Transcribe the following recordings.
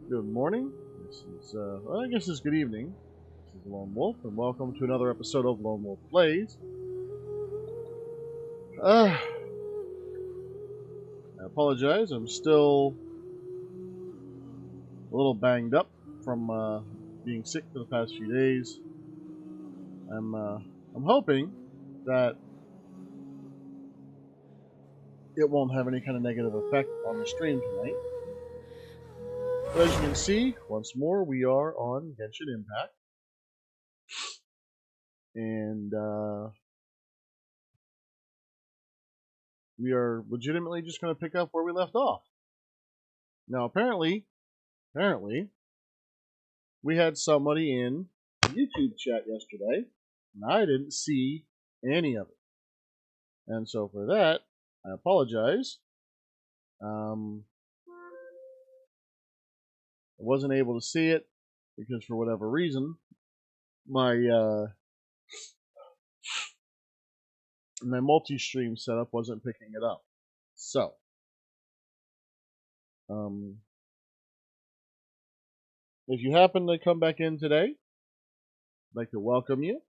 Good morning. This is, well, I guess it's good evening. This is Lone Wolf, and welcome to another episode of Lone Wolf Plays. I apologize. I'm still a little banged up from being sick for the past few days. I'm hoping that it won't have any kind of negative effect on the stream tonight. But as you can see, once more we are on Genshin Impact. And we are legitimately just going to pick up where we left off. Now, apparently, we had somebody in YouTube chat yesterday, and I didn't see any of it. And so for that, I apologize. I wasn't able to see it because for whatever reason, my multi-stream setup wasn't picking it up. So, if you happen to come back in today, I'd like to welcome you.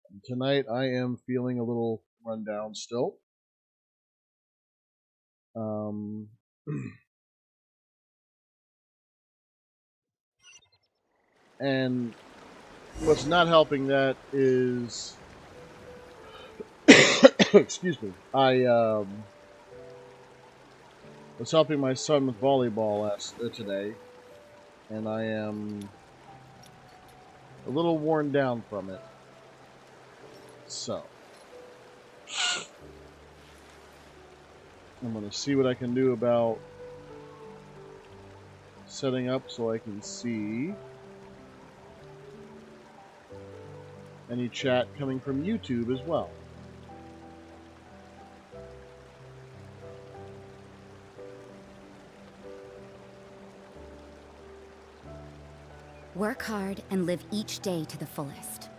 And tonight I am feeling a little run down still. And what's not helping that is excuse me. I was helping my son with volleyball today, and I am a little worn down from it. So I'm going to see what I can do about setting up so I can see any chat coming from YouTube as well. Work hard and live each day to the fullest.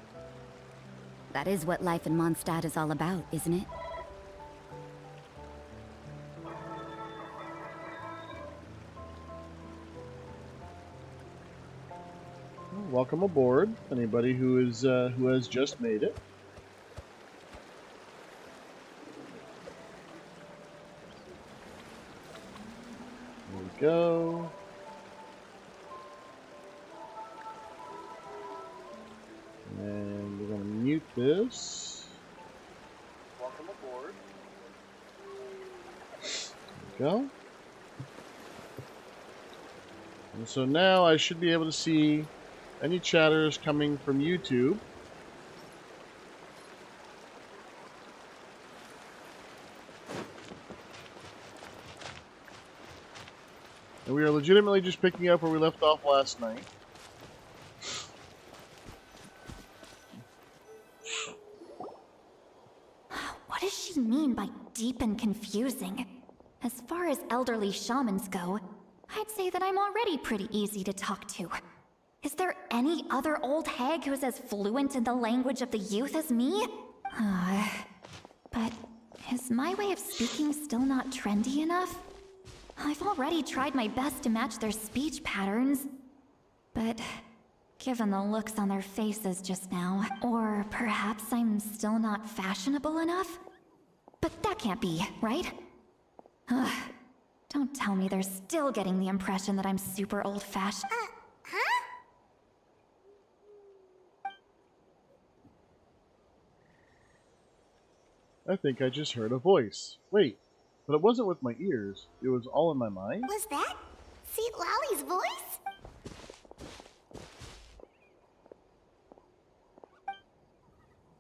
That is what life in Mondstadt is all about, isn't it? Welcome aboard, anybody who has just made it. There we go. And we're going to mute this. Welcome aboard. There we go. And so now I should be able to see any chatters coming from YouTube. And we are legitimately just picking up where we left off last night. What does she mean by deep and confusing? As far as elderly shamans go, I'd say that I'm already pretty easy to talk to. Is there any other old hag who's as fluent in the language of the youth as me? But is my way of speaking still not trendy enough? I've already tried my best to match their speech patterns. But given the looks on their faces just now, or perhaps I'm still not fashionable enough? But that can't be, right? Don't tell me they're still getting the impression that I'm super old-fashioned. I think I just heard a voice. Wait, but it wasn't with my ears. It was all in my mind. Was that Seat Lally's voice?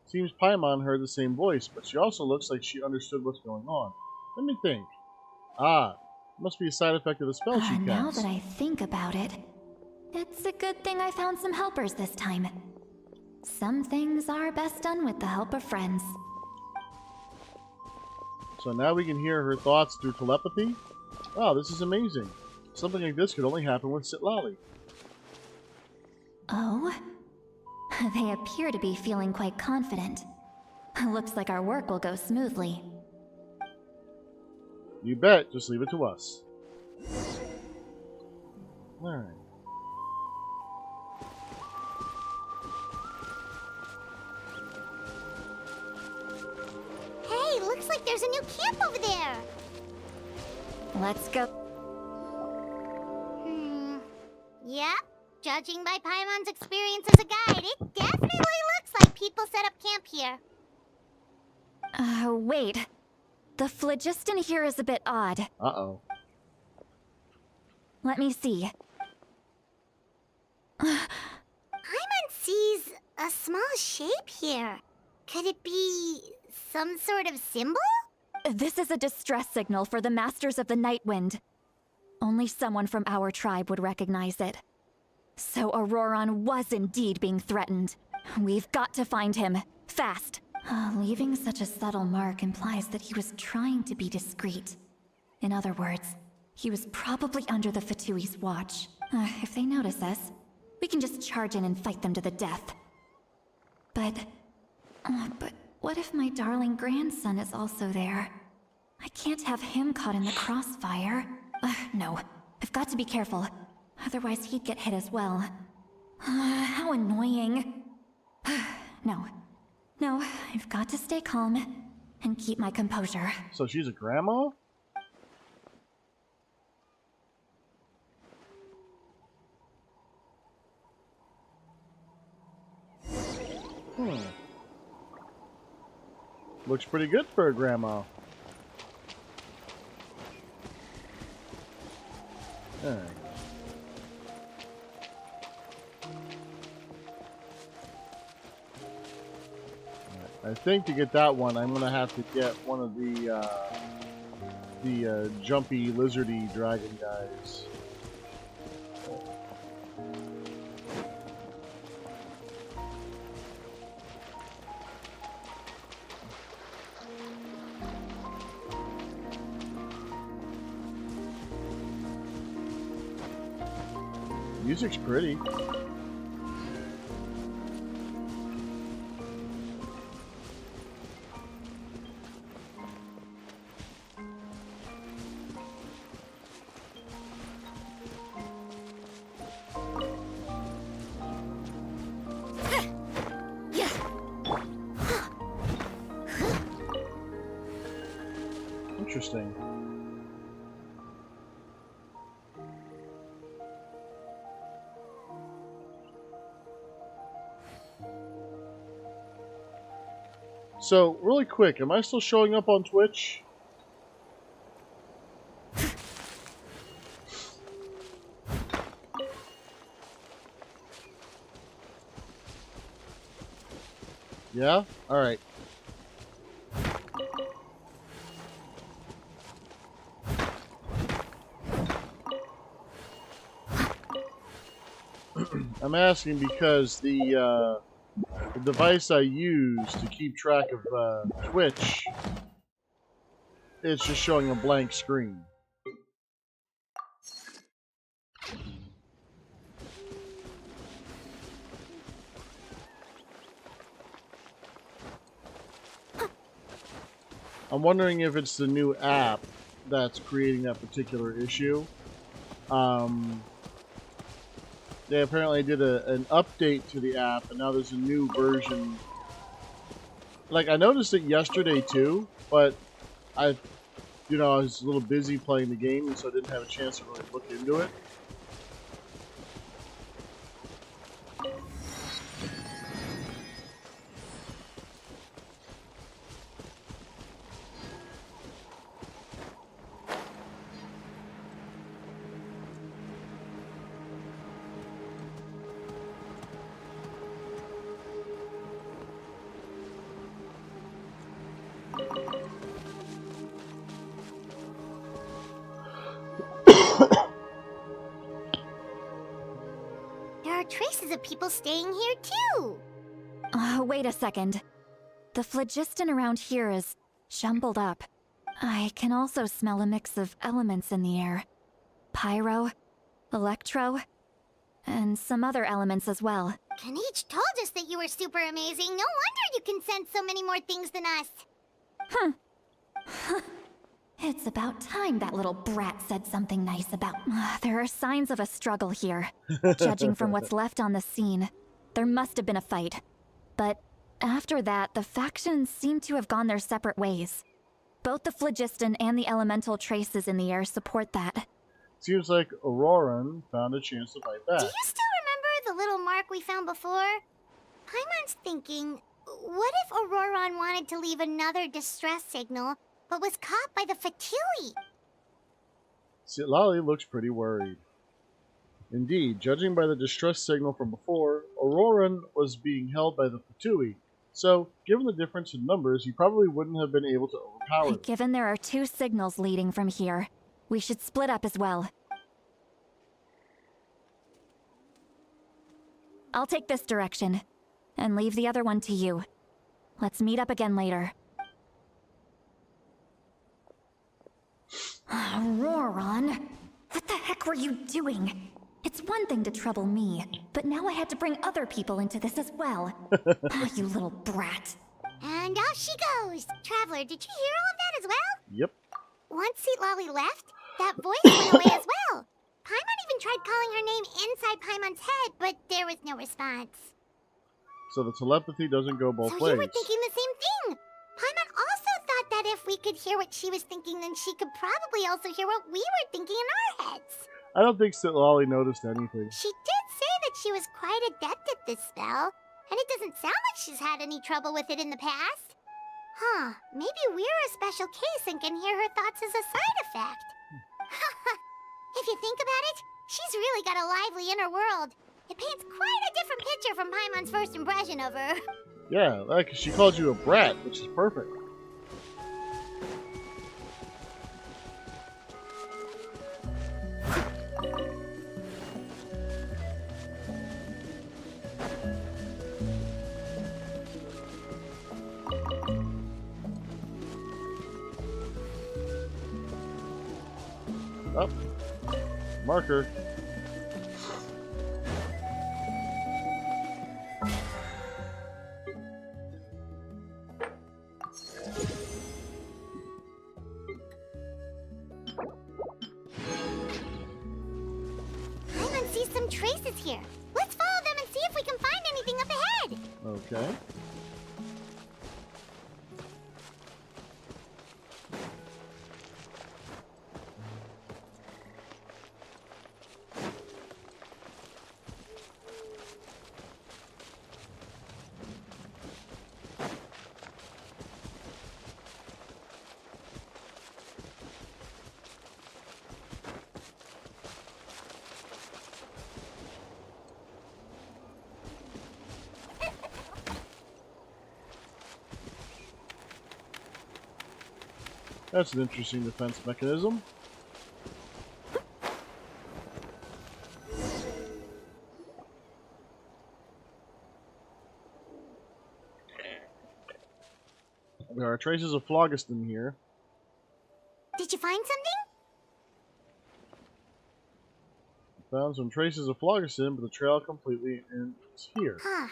Seems Paimon heard the same voice, but she also looks like she understood what's going on. Let me think. Must be a side effect of the spell she cast. Now that I think about it, it's a good thing I found some helpers this time. Some things are best done with the help of friends. So now we can hear her thoughts through telepathy? Wow, this is amazing. Something like this could only happen with Sitlali. Oh? They appear to be feeling quite confident. Looks like our work will go smoothly. You bet. Just leave it to us. Alright. Hey, looks like there's a new camp over there. Let's go. Yep. Judging by Paimon's experience as a guide, it definitely looks like people set up camp here. Wait. The phlogiston here is a bit odd. Uh-oh. Let me see. Paimon sees a small shape here. Could it be some sort of symbol? This is a distress signal for the Masters of the Night Wind. Only someone from our tribe would recognize it. So Auroron was indeed being threatened. We've got to find him. Fast. Leaving such a subtle mark implies that he was trying to be discreet. In other words, he was probably under the Fatui's watch. If they notice us, we can just charge in and fight them to the death. But what if my darling grandson is also there? I can't have him caught in the crossfire. No, I've got to be careful. Otherwise he'd get hit as well. How annoying. No, I've got to stay calm and keep my composure. So she's a grandma? Looks pretty good for a grandma. Alright. I think to get that one, I'm gonna have to get one of the jumpy, lizardy dragon guys. Music's pretty. Interesting. So, really quick, am I still showing up on Twitch? Yeah? Alright. I'm asking because the device I use to keep track of Twitch, it's just showing a blank screen. I'm wondering if it's the new app that's creating that particular issue. They apparently did an update to the app, and now there's a new version. Like, I noticed it yesterday too, but I was a little busy playing the game, and so I didn't have a chance to really look into it. There are traces of people staying here too. Wait a second. The phlogiston around here is jumbled up. I can also smell a mix of elements in the air. Pyro, electro. And some other elements as well. Kanich told us that you were super amazing. No wonder you can sense so many more things than us. It's about time that little brat said something nice about... There are signs of a struggle here. Judging from what's left on the scene, there must have been a fight. But after that, the factions seem to have gone their separate ways. Both the phlogiston and the elemental traces in the air support that. Seems like Auroran found a chance to fight back. Do you still remember the little mark we found before? Paimon's thinking, what if Auroran wanted to leave another distress signal, but was caught by the Fatui? Citlali looks pretty worried. Indeed, judging by the distress signal from before, Auroran was being held by the Fatui. So, given the difference in numbers, he probably wouldn't have been able to overpower them. Given there are 2 signals leading from here, we should split up as well. I'll take this direction, and leave the other one to you. Let's meet up again later. Auroran, what the heck were you doing? It's one thing to trouble me, but now I had to bring other people into this as well. You little brat. And off she goes. Traveler, did you hear all of that as well? Yep. Once Citlali left, that voice went away as well. Paimon even tried calling her name inside Paimon's head, but there was no response. So the telepathy doesn't go both So ways. you were thinking the same thing. Paimon also thought that if we could hear what she was thinking, then she could probably also hear what we were thinking in our heads. I don't think Citlali noticed anything. She did say that she was quite adept at this spell, and it doesn't sound like she's had any trouble with it in the past. Huh, maybe we're a special case and can hear her thoughts as a side effect. If you think about it, she's really got a lively inner world. It paints quite a different picture from Paimon's first impression of her. Yeah, like she called you a brat, which is perfect. Up. Marker. Paimon sees some traces here. Let's follow them and see if we can find anything up ahead. Okay. That's an interesting defense mechanism. There are traces of phlogiston here. Did you find something? Found some traces of phlogiston, but the trail completely ends here. Huh.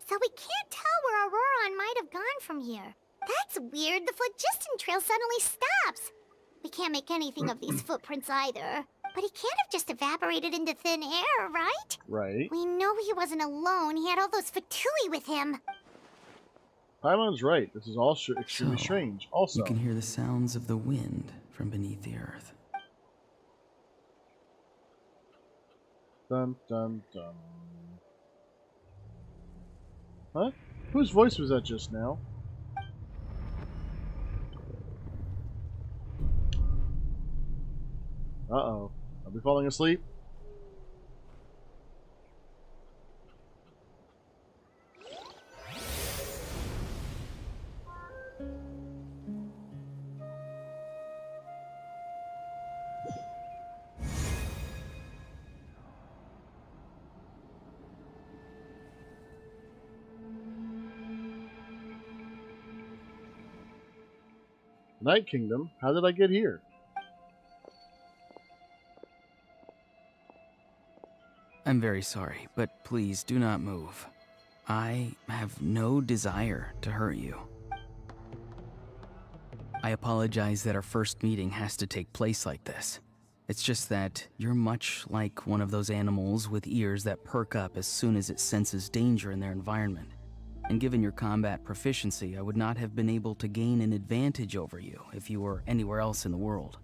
So we can't tell where Auroran might have gone from here. That's weird. The phlogiston trail suddenly stops. We can't make anything of these footprints either. But he can't have just evaporated into thin air, right? Right. We know he wasn't alone. He had all those Fatui with him. Paimon's right. This is all extremely So, strange. Also, You can hear the sounds of the wind from beneath the earth. dun dun dun. Huh? Whose voice was that just now? Uh-oh. Are we falling asleep? Night Kingdom? How did I get here? I'm very sorry, but please do not move. I have no desire to hurt you. I apologize that our first meeting has to take place like this. It's just that you're much like one of those animals with ears that perk up as soon as it senses danger in their environment. And given your combat proficiency, I would not have been able to gain an advantage over you if you were anywhere else in the world.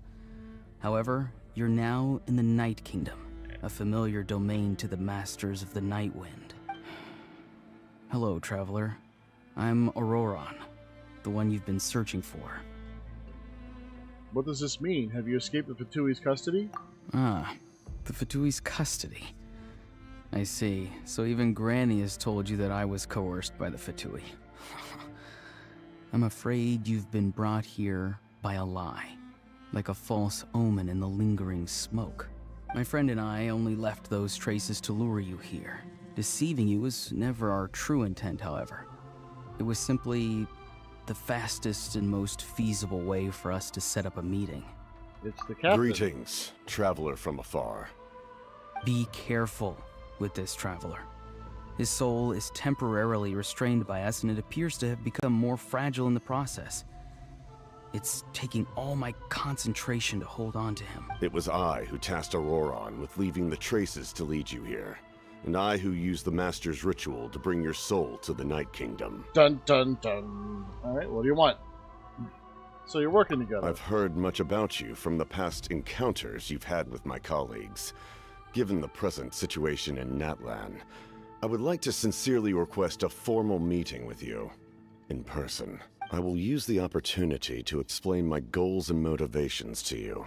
However, you're now in the Night Kingdom, a familiar domain to the masters of the Night Wind. Hello, traveler. I'm Auroron, the one you've been searching for. What does this mean? Have you escaped the Fatui's custody? Ah, the Fatui's custody. I see. So even Granny has told you that I was coerced by the Fatui. I'm afraid you've been brought here by a lie, like a false omen in the lingering smoke. My friend and I only left those traces to lure you here. Deceiving you was never our true intent, however. It was simply the fastest and most feasible way for us to set up a meeting. It's the captain. Greetings, traveler from afar. Be careful with this traveler. His soul is temporarily restrained by us, and it appears to have become more fragile in the process. It's taking all my concentration to hold on to him. It was I who tasked Auroron with leaving the traces to lead you here, and I who used the Master's ritual to bring your soul to the Night Kingdom. Dun dun dun. Alright, what do you want? So you're working together. I've heard much about you from the past encounters you've had with my colleagues. Given the present situation in Natlan, I would like to sincerely request a formal meeting with you, in person. I will use the opportunity to explain my goals and motivations to you,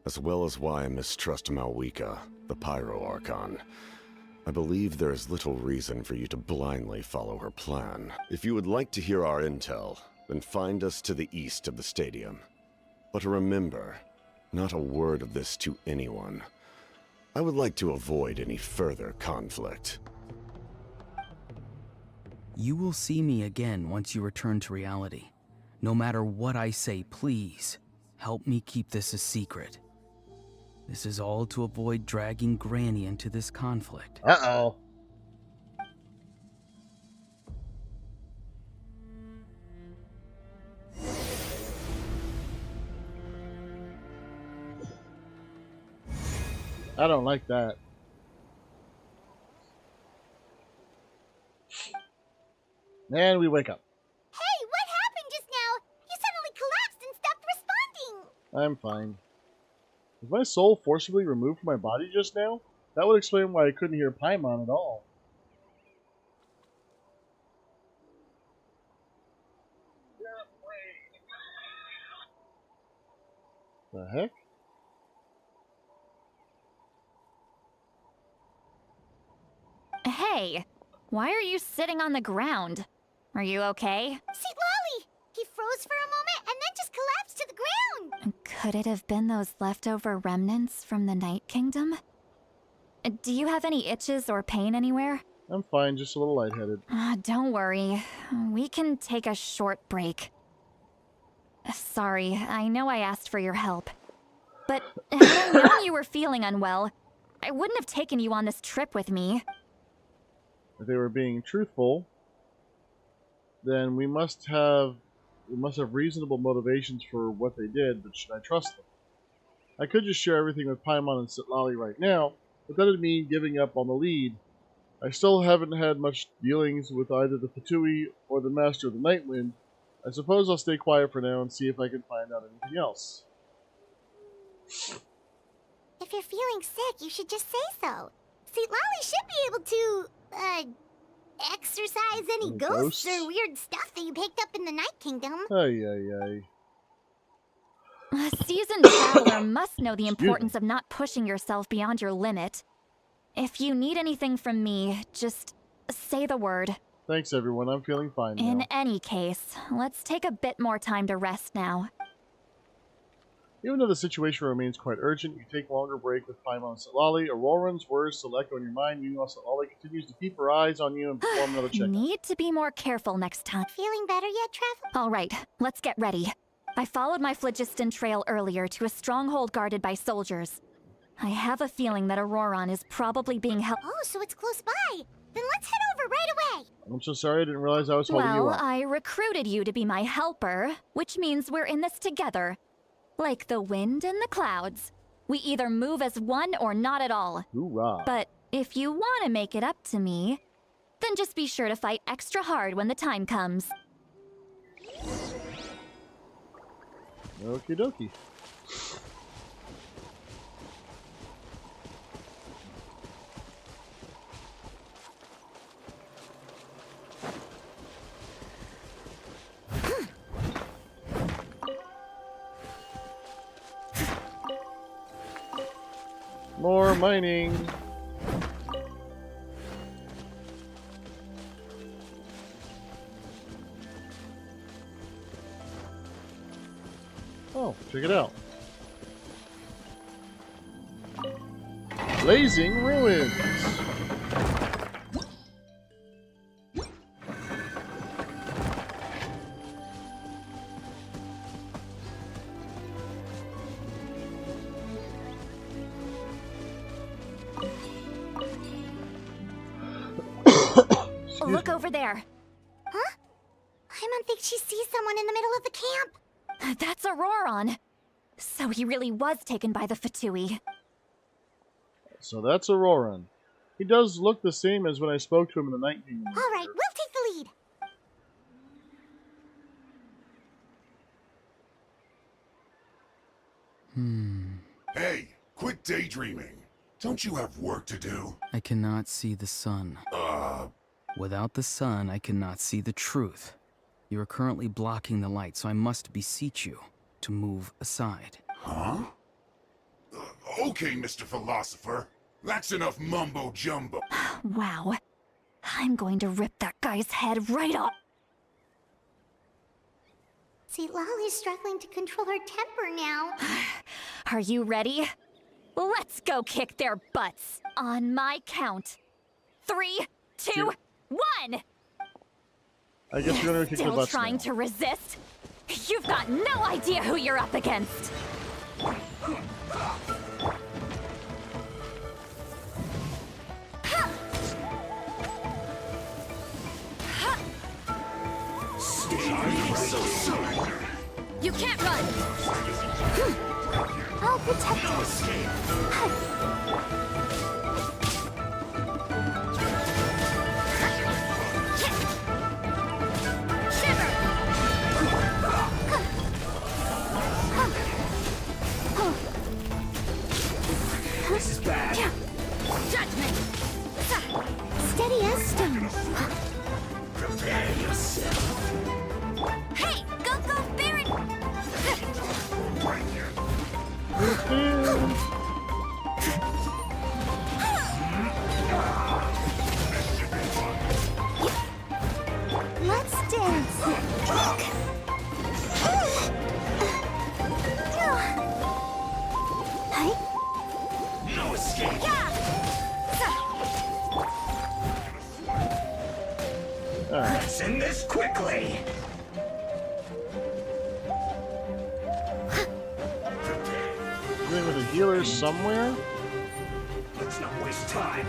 as well as why I mistrust Malwika, the Pyro Archon. I believe there is little reason for you to blindly follow her plan. If you would like to hear our intel, then find us to the east of the stadium. But remember, not a word of this to anyone. I would like to avoid any further conflict. You will see me again once you return to reality. No matter what I say, please, help me keep this a secret. This is all to avoid dragging Granny into this conflict. Uh-oh. I don't like that. And we wake up. Hey, what happened just now? You suddenly collapsed and stopped responding. I'm fine. Was my soul forcibly removed from my body just now? That would explain why I couldn't hear Paimon at all. The heck? Hey, why are you sitting on the ground? Are you okay? See, Lolly! He froze for a moment and then just collapsed to the ground. Could it have been those leftover remnants from the Night Kingdom? Do you have any itches or pain anywhere? I'm fine, just a little lightheaded. Don't worry. We can take a short break. Sorry, I know I asked for your help. But had I known you were feeling unwell, I wouldn't have taken you on this trip with me. If they were being truthful, then we must have reasonable motivations for what they did, but should I trust them? I could just share everything with Paimon and Sitlali right now, but that would mean giving up on the lead. I still haven't had much dealings with either the Fatui or the Master of the Night Wind. I suppose I'll stay quiet for now and see if I can find out anything else. If you're feeling sick, you should just say so. See, Lolly should be able to, exorcise any ghosts or weird stuff that you picked up in the Night Kingdom. Ay, ay, ay. A seasoned traveler must know the importance of not pushing yourself beyond your limit. If you need anything from me, just say the word. Thanks, everyone. I'm feeling fine now. In any case, let's take a bit more time to rest now. Even though the situation remains quite urgent, you take a longer break with Paimon and Sitlali. Auroran's words select on your mind. Meanwhile, Sitlali continues to keep her eyes on you and perform another check. Need to be more careful next time. Feeling better yet, Travel? All right, let's get ready. I followed my phlogiston trail earlier to a stronghold guarded by soldiers. I have a feeling that Auroron is probably being held. Oh, so it's close by. Then let's head over right away. I'm so sorry, I didn't realize I was holding you Well, up. I recruited you to be my helper, which means we're in this together. Like the wind and the clouds. We either move as one or not at all. Hoorah. But if you want to make it up to me, then just be sure to fight extra hard when the time comes. Okie dokie. More mining. Oh, check it out. Blazing Ruins. Look over there. Huh? I don't think she sees someone in the middle of the camp. That's Auroron. So he really was taken by the Fatui. So that's Auroran. He does look the same as when I spoke to him in the Night Kingdom. All right, we'll take the lead. Hey, quit daydreaming. Don't you have work to do? I cannot see the sun. Without the sun, I cannot see the truth. You are currently blocking the light, so I must beseech you to move aside. Huh? Okay, Mr. Philosopher. That's enough mumbo-jumbo. Wow. I'm going to rip that guy's head right off. See, Lolly's struggling to control her temper now. Are you ready? Let's go kick their butts. On my count. 3, 2, 1! I guess you're gonna kick the Still butts trying now. to resist? You've got no idea who you're up against. You can't run. I'll protect you. This is bad. Judgment. Steady as stone. Prepare yourself. Hey, go, Baron. Let's dance. Hi. No escape. Alright. Let's end this quickly. Dealing with a healer somewhere? Let's not waste time.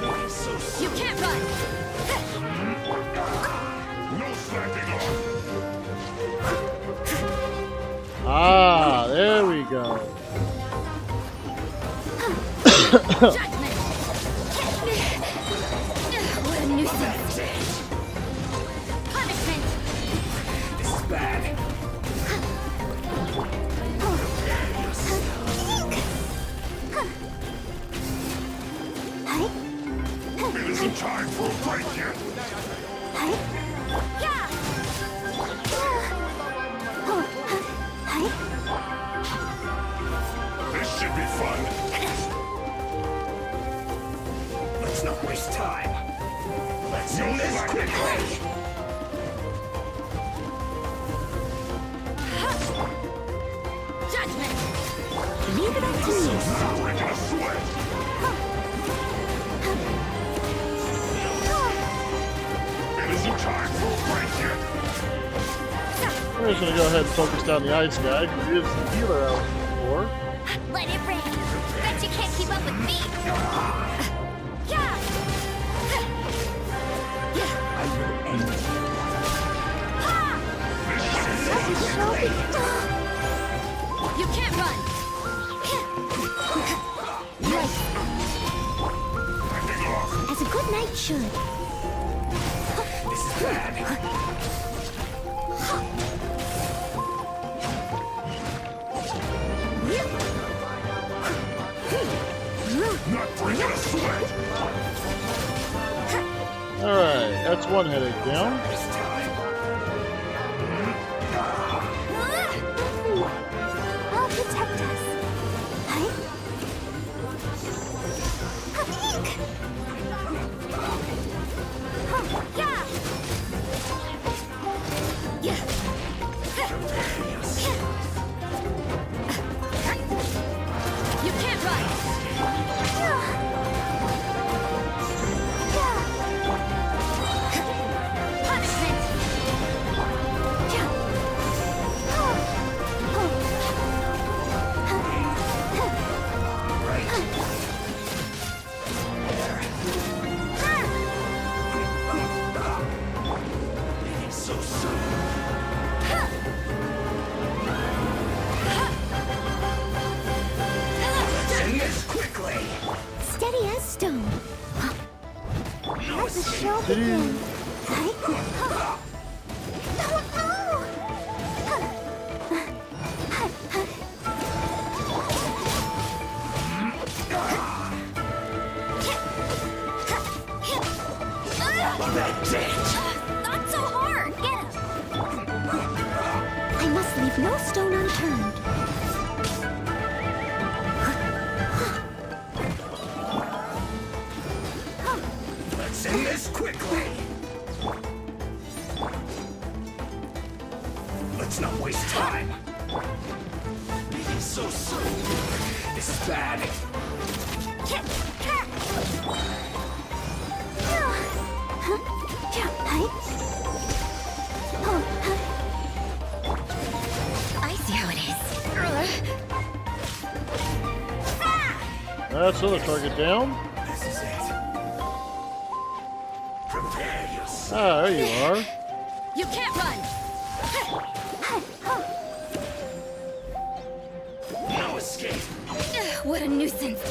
Why so slow? You can't run. No slacking off. Ah, there we go. Judgment. What a nuisance. Punishment. This is bad. Hi. It isn't time for a break yet. Hi. Yeah. Hi. This should be fun. Let's not waste time. Let's end this quickly. Judgment. Leave it up to me. Not breaking a sweat. It isn't time for a break yet. We're just gonna go ahead and focus down the ice guy, because he is the healer element. before. Let it rain. Bet you can't keep up with me. Yeah. You can't run. As a good knight should. This is bad. Not breaking a sweat! Alright, that's one headache down. This time. I'll protect us. Huh? Yeah. You can't run. Punishment. So soon. Send this quickly. Steady as stone. No Let the escape. show begin. That's it. Not so hard. Get him. I must leave no stone unturned. Let's end this quickly. Let's not waste time. Leaving so soon. This is bad. I see how it is. That's another target down. This is it. Prepare yourself. Ah, there you are. You can't run. No escape. What a nuisance.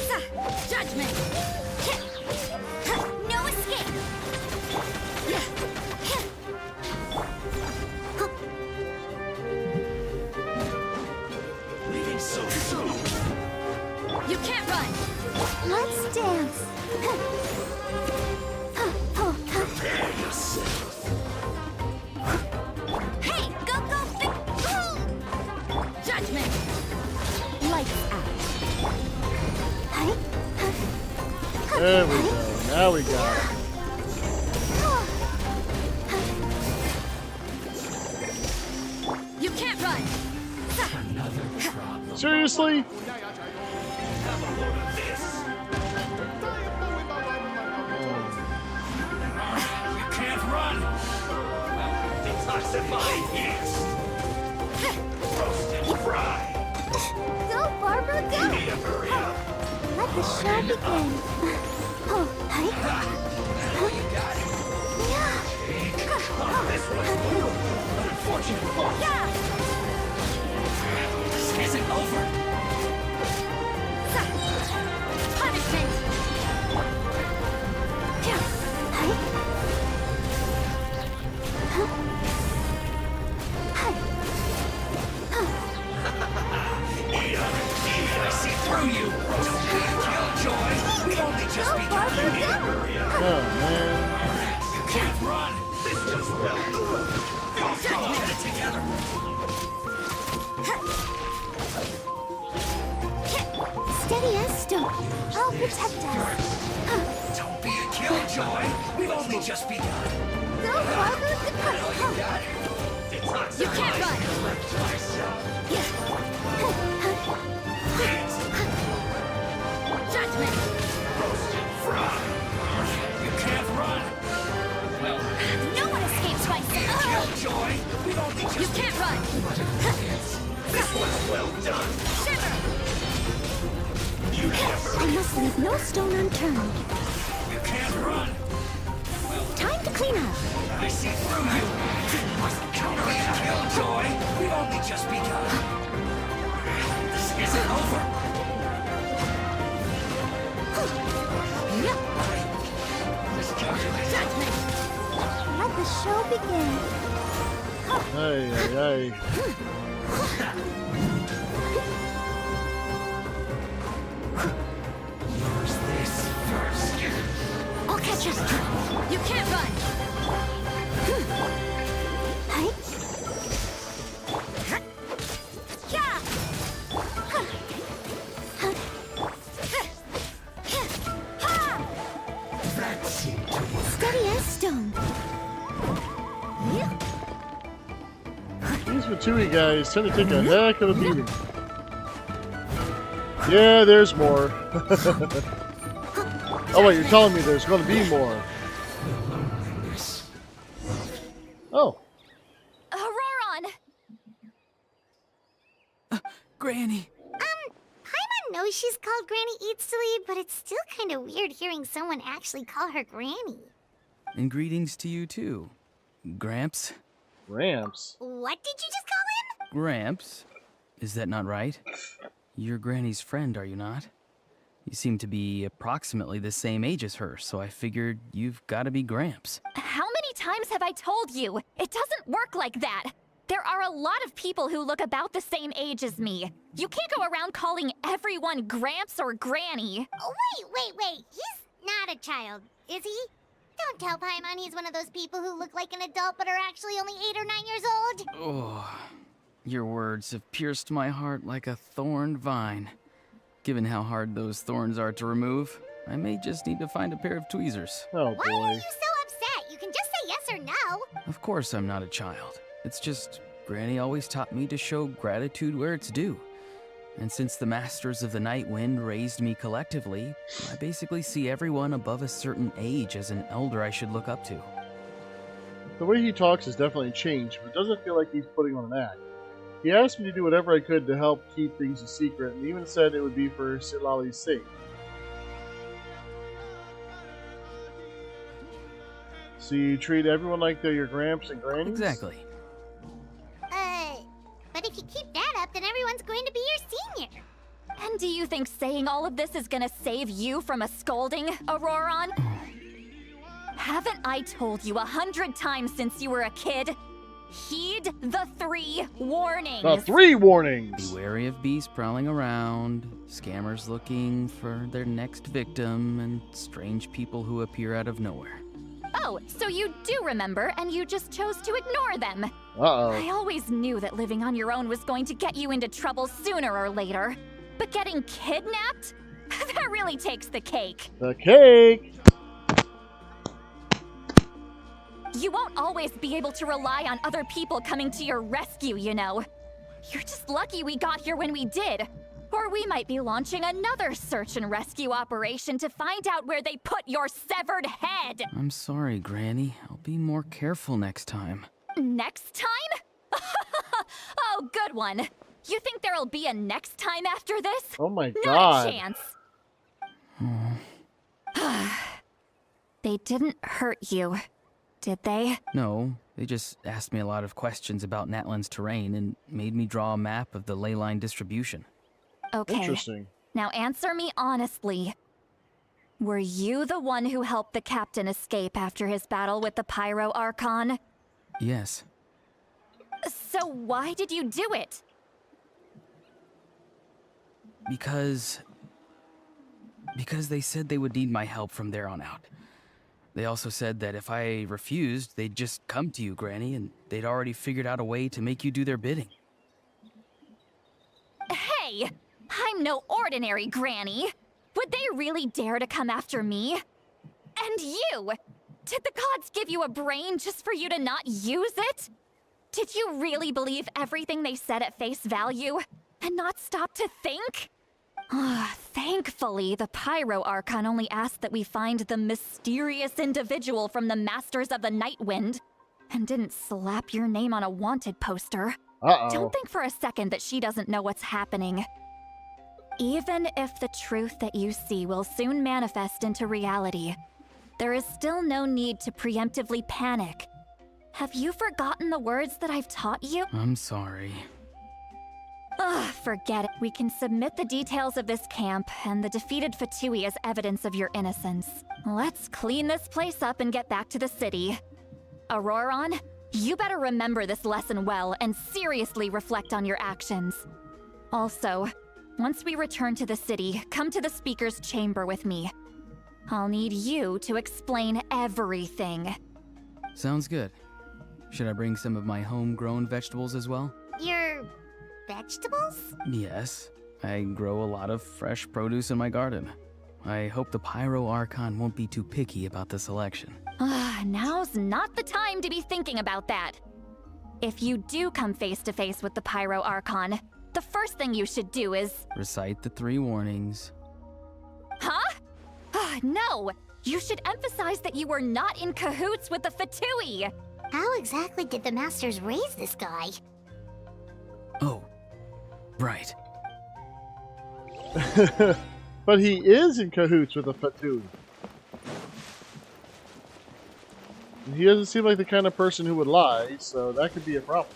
Judgment. No escape. Leaving so soon. You can't run. Let's dance. Prepare yourself. Hey, go, go, Judgment. Lights out. There we go. Now we got it. You can't run. Seriously? You can't run. Detoxify it. Roast and fry. Go, Barbara, go. Need to hurry up. Let the show begin. Oh, hi. You got it. This was an unfortunate fall. Yeah. This isn't over. Punishment. I see through you. Don't be a killjoy. We've only just begun. You need to hurry up. Oh, man. You can't run. This just will. We'll get it together. Steady as stone. I'll protect us. Don't be a killjoy. We've only just begun. Go, Barbara. You got it. You can't run. Judgment. You can't run. No one escapes my Killjoy. We've only You just can't run. This was well done. Shiver. must leave no stone unturned. You can't run. Time to clean up. I see through you. Wasn't counting a killjoy. We've only just begun. This isn't over. Yep. Miscalculated. Judgment. Let the show begin. Ay, ay, ay. Yours this first. I'll catch us. You can't run. Hi. Yeah. That seemed to work. Steady as stone. These Matui guys tend to take a heck of a beating. Yeah, there's more. Oh wait, you're telling me there's going to be more. Oh, Auroron! Granny! Paimon knows she's called Granny Eats to Lead, but it's still kind of weird hearing someone actually call her Granny. And greetings to you too. Gramps? ramps. What did you just call him? Gramps? Is that not right? You're Granny's friend, are you not? You seem to be approximately the same age as her, so I figured you've got to be Gramps. How many times have I told you? It doesn't work like that. There are a lot of people who look about the same age as me. You can't go around calling everyone Gramps or Granny. Oh, wait. He's not a child, is he? Don't tell Paimon he's one of those people who look like an adult but are actually only 8 or 9 years old. Oh, your words have pierced my heart like a thorned vine. Given how hard those thorns are to remove, I may just need to find a pair of tweezers. Oh Why are boy. you so upset? You can just say yes or no. Of course I'm not a child. It's just Granny always taught me to show gratitude where it's due. And since the Masters of the Night Wind raised me collectively, I basically see everyone above a certain age as an elder I should look up to. The way he talks has definitely changed, but it doesn't feel like he's putting on an act. He asked me to do whatever I could to help keep things a secret, and even said it would be for Sitlali's sake. So you treat everyone like they're your gramps and grannies? Exactly. But if you keep that up, then everyone's going to be your senior. And do you think saying all of this is gonna save you from a scolding, Auroron? Haven't I told you 100 times since you were a kid? Heed the 3 warnings. The 3 warnings! Be wary of beasts prowling around, scammers looking for their next victim, and strange people who appear out of nowhere. Oh, so you do remember, and you just chose to ignore them. Uh-oh. I always knew that living on your own was going to get you into trouble sooner or later. But getting kidnapped? That really takes the cake. The cake! You won't always be able to rely on other people coming to your rescue, you know. You're just lucky we got here when we did. Or we might be launching another search and rescue operation to find out where they put your severed head. I'm sorry, Granny. I'll be more careful next time. Next time? Oh, good one. You think there'll be a next time after this? Oh my Not god. a chance. They didn't hurt you, did they? No, they just asked me a lot of questions about Natlan's terrain and made me draw a map of the ley line distribution. Okay. Interesting. Now answer me honestly. Were you the one who helped the captain escape after his battle with the Pyro Archon? Yes. So why did you do it? Because they said they would need my help from there on out. They also said that if I refused, they'd just come to you, Granny, and they'd already figured out a way to make you do their bidding. Hey! I'm no ordinary Granny! Would they really dare to come after me? And you! Did the gods give you a brain just for you to not use it? Did you really believe everything they said at face value? And not stop to think? Thankfully, the Pyro Archon only asked that we find the mysterious individual from the Masters of the Night Wind, and didn't slap your name on a wanted poster. Uh-oh. Don't think for a second that she doesn't know what's happening. Even if the truth that you see will soon manifest into reality, there is still no need to preemptively panic. Have you forgotten the words that I've taught you? I'm sorry. Ugh, forget it. We can submit the details of this camp and the defeated Fatui as evidence of your innocence. Let's clean this place up and get back to the city. Auroron, you better remember this lesson well and seriously reflect on your actions. Also, once we return to the city, come to the speaker's chamber with me. I'll need you to explain everything. Sounds good. Should I bring some of my homegrown vegetables as well? Your vegetables? Yes. I grow a lot of fresh produce in my garden. I hope the Pyro Archon won't be too picky about the selection. Now's not the time to be thinking about that. If you do come face to face with the Pyro Archon, the first thing you should do is... Recite the 3 warnings. Huh? No! You should emphasize that you were not in cahoots with the Fatui! How exactly did the Masters raise this guy? Oh, right. But he is in cahoots with the Fatui. He doesn't seem like the kind of person who would lie, so that could be a problem.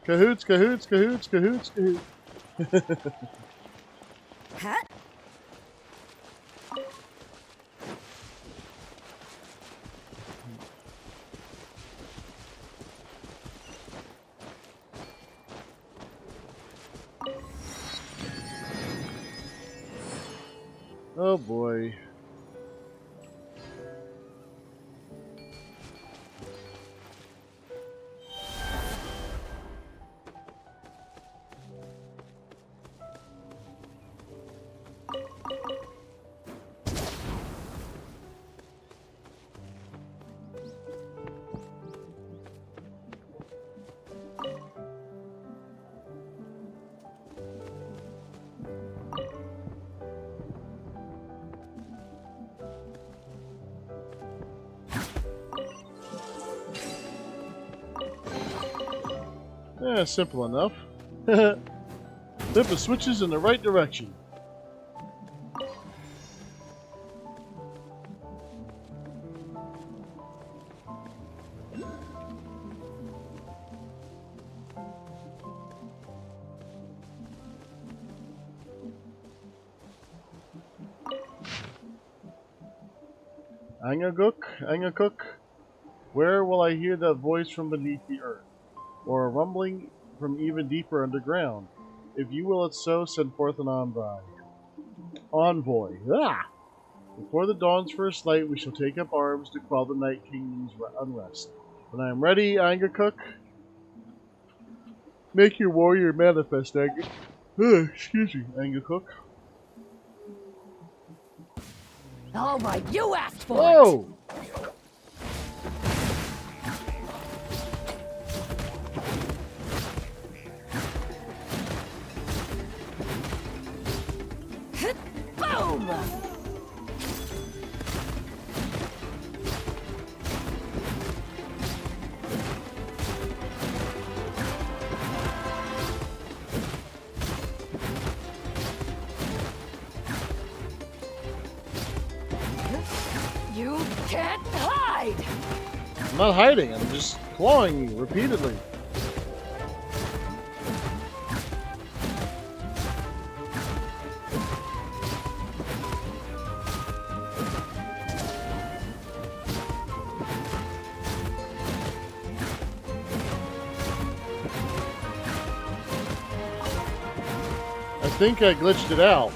Cahoots, cahoots, cahoots, cahoots, cahoots. Huh? Oh boy. Yeah, simple enough. Flip the switches in the right direction. Angakuk, where will I hear that voice from beneath the earth? Or a rumbling from even deeper underground? If you will it so, send forth an envoy. Ah! Before the dawn's first light, we shall take up arms to quell the Night Kingdom's unrest. When I am ready, Angakuk, make your warrior manifest, excuse me, Angakuk. All right, you asked for Whoa! it. Boom! You can't hide! I'm not hiding, I'm just clawing you repeatedly. I think I glitched it out.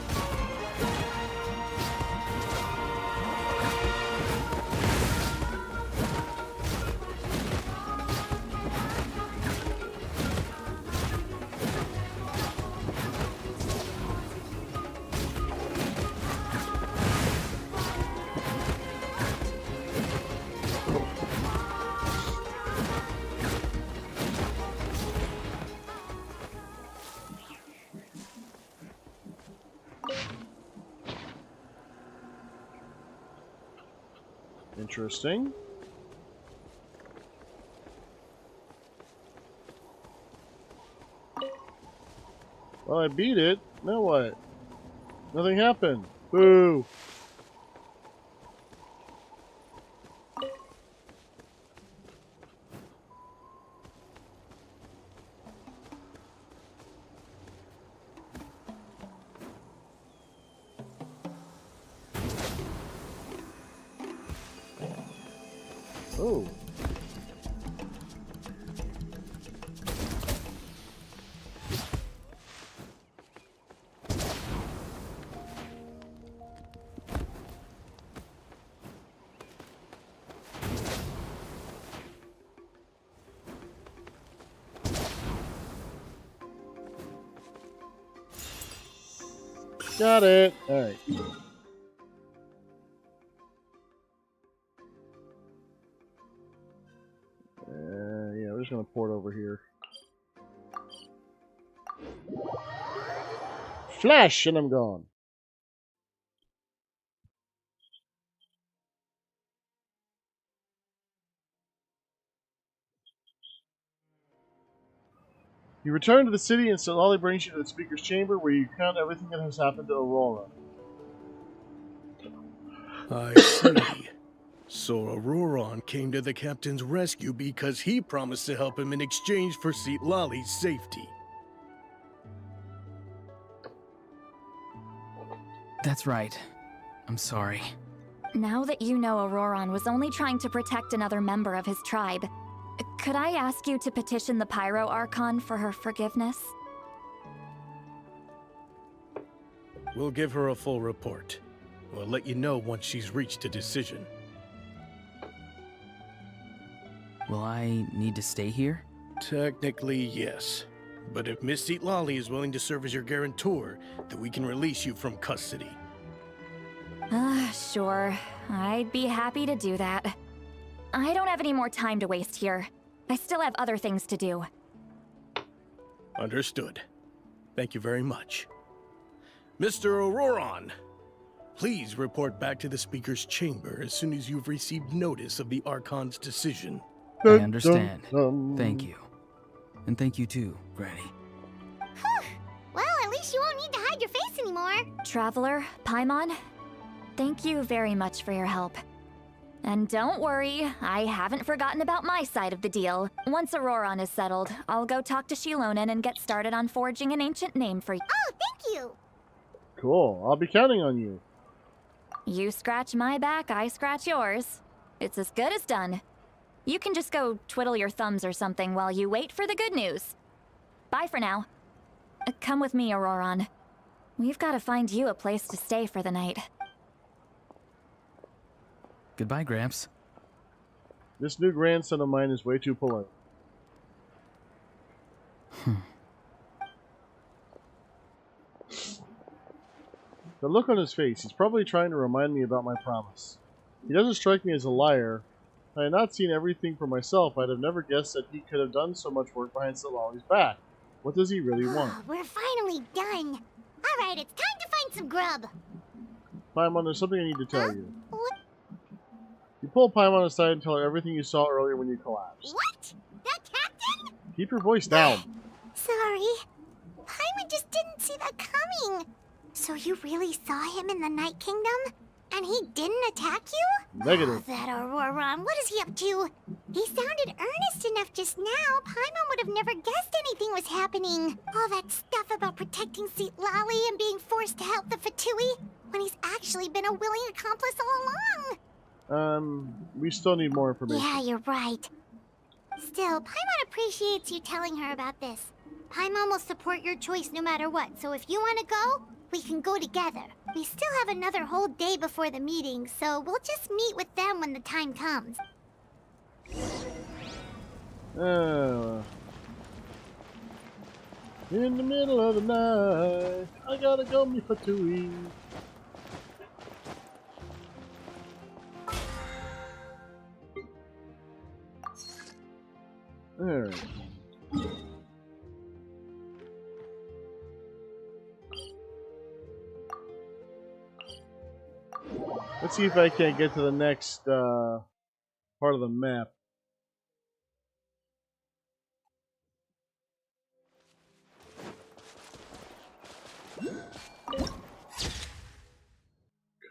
Interesting. Well, I beat it. Now what? Nothing happened. Boo! Oh. Got it. Alright. Yeah, we're just gonna port over here. Flash, and I'm gone. You return to the city and Solali brings you to the speaker's chamber where you count everything that has happened to Aurora. I see. So Auroron came to the captain's rescue because he promised to help him in exchange for Lali's safety. That's right. I'm sorry. Now that you know Auroron was only trying to protect another member of his tribe, could I ask you to petition the Pyro Archon for her forgiveness? We'll give her a full report. We'll let you know once she's reached a decision. Will I need to stay here? Technically, yes. But if Miss Lali is willing to serve as your guarantor, then we can release you from custody. Sure. I'd be happy to do that. I don't have any more time to waste here. I still have other things to do. Understood. Thank you very much. Mr. Auroron, please report back to the Speaker's chamber as soon as you've received notice of the Archon's decision. I understand. Thank you. And thank you too, Granny. Well, at least you won't need to hide your face anymore. Traveler, Paimon, thank you very much for your help. And don't worry, I haven't forgotten about my side of the deal. Once Auroron is settled, I'll go talk to Shilonen and get started on forging an ancient name for you. Oh, thank you. Cool. I'll be counting on you. You scratch my back, I scratch yours. It's as good as done. You can just go twiddle your thumbs or something while you wait for the good news. Bye for now. Come with me, Auroron. We've got to find you a place to stay for the night. Goodbye, Gramps. This new grandson of mine is way too polite. The look on his face, he's probably trying to remind me about my promise. He doesn't strike me as a liar. If I had not seen everything for myself, I'd have never guessed that he could have done so much work behind Solali's back. What does he really want? We're finally done. All right, it's time to find some grub. Paimon, there's something I need to tell you. What? You pull Paimon aside and tell her everything you saw earlier when you collapsed. What? That captain? Keep your voice down. Sorry. Paimon just didn't see that coming. So you really saw him in the Night Kingdom? And he didn't attack you? Negative. Oh, that Auroron, what is he up to? He sounded earnest enough just now. Paimon would have never guessed anything was happening. All that stuff about protecting Seat Lali and being forced to help the Fatui, when he's actually been a willing accomplice all along. We still need more information. Yeah, you're right. Still, Paimon appreciates you telling her about this. Paimon will support your choice no matter what, so if you want to go, we can go together. We still have another whole day before the meeting, so we'll just meet with them when the time comes. In the middle of the night, I gotta go me Fatui. Alright. Let's see if I can't get to the next part of the map.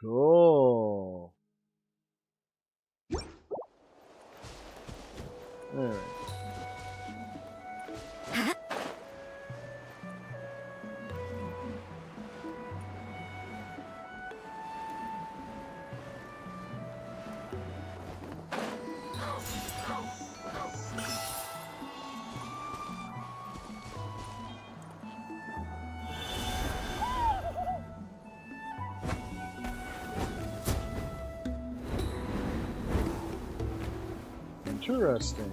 Cool. Alright. Interesting.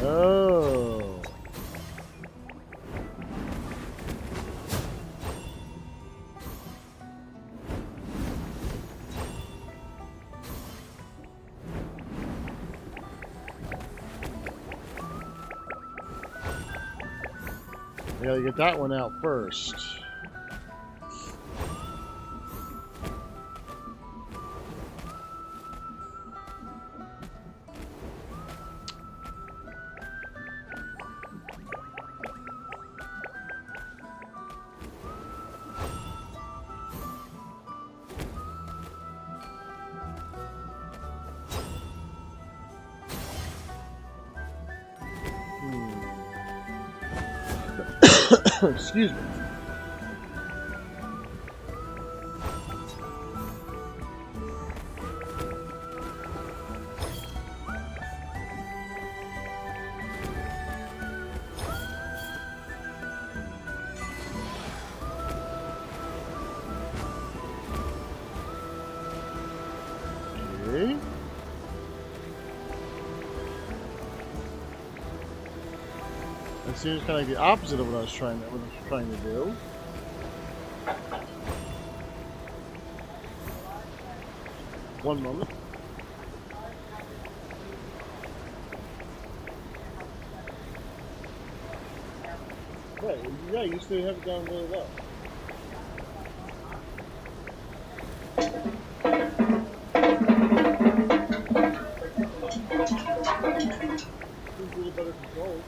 Oh. I gotta get that one out first. Excuse me. Okay. It seems kind of like the opposite of what I was trying to do. One moment. Right, yeah, you still have it down really low. Seems a little better controlled.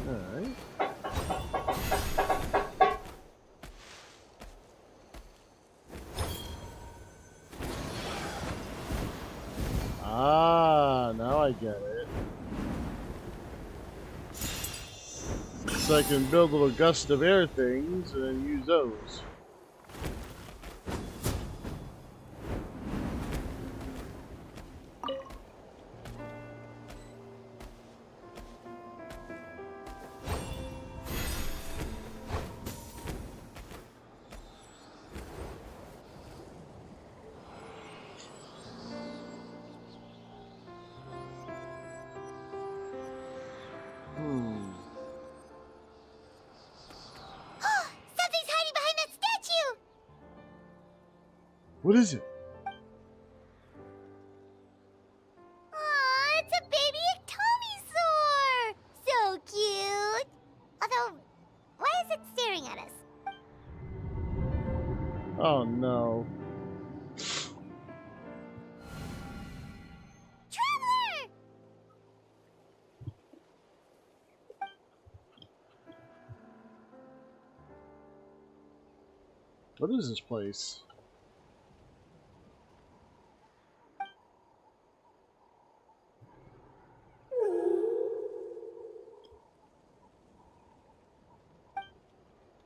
Alright. Ah, now I get it. So I can build little gust of air things and then use those. What is it? Aw, it's a baby Ectomisaur! So cute! Although, why is it staring at us? Oh no. Traveler! What is this place?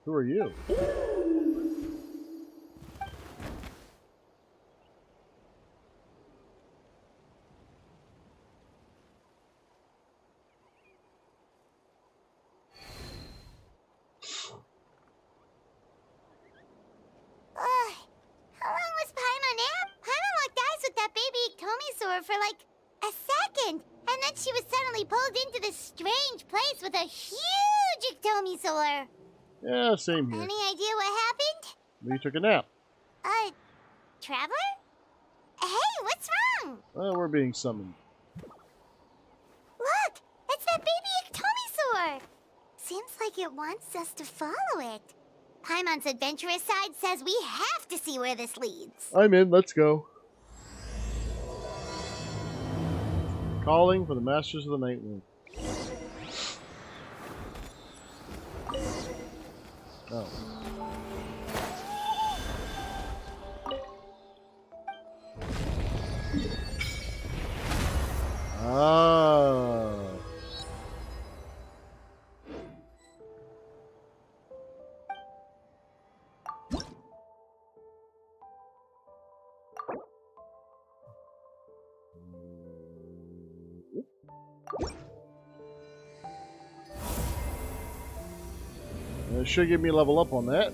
Who are you? How long was Paimon out? Paimon locked eyes with that baby Ectomisaur for like a second, and then she was suddenly pulled into this strange place with a huge Ectomisaur. Yeah, same here. Any idea what happened? We took a nap. Traveler? Hey, what's wrong? We're being summoned. Look, it's that baby Ectomisaur. Seems like it wants us to follow it. Paimon's adventurous side says we have to see where this leads. I'm in, let's go. Calling for the Masters of the Night Wind. Oh. Ah. It should give me a level up on that.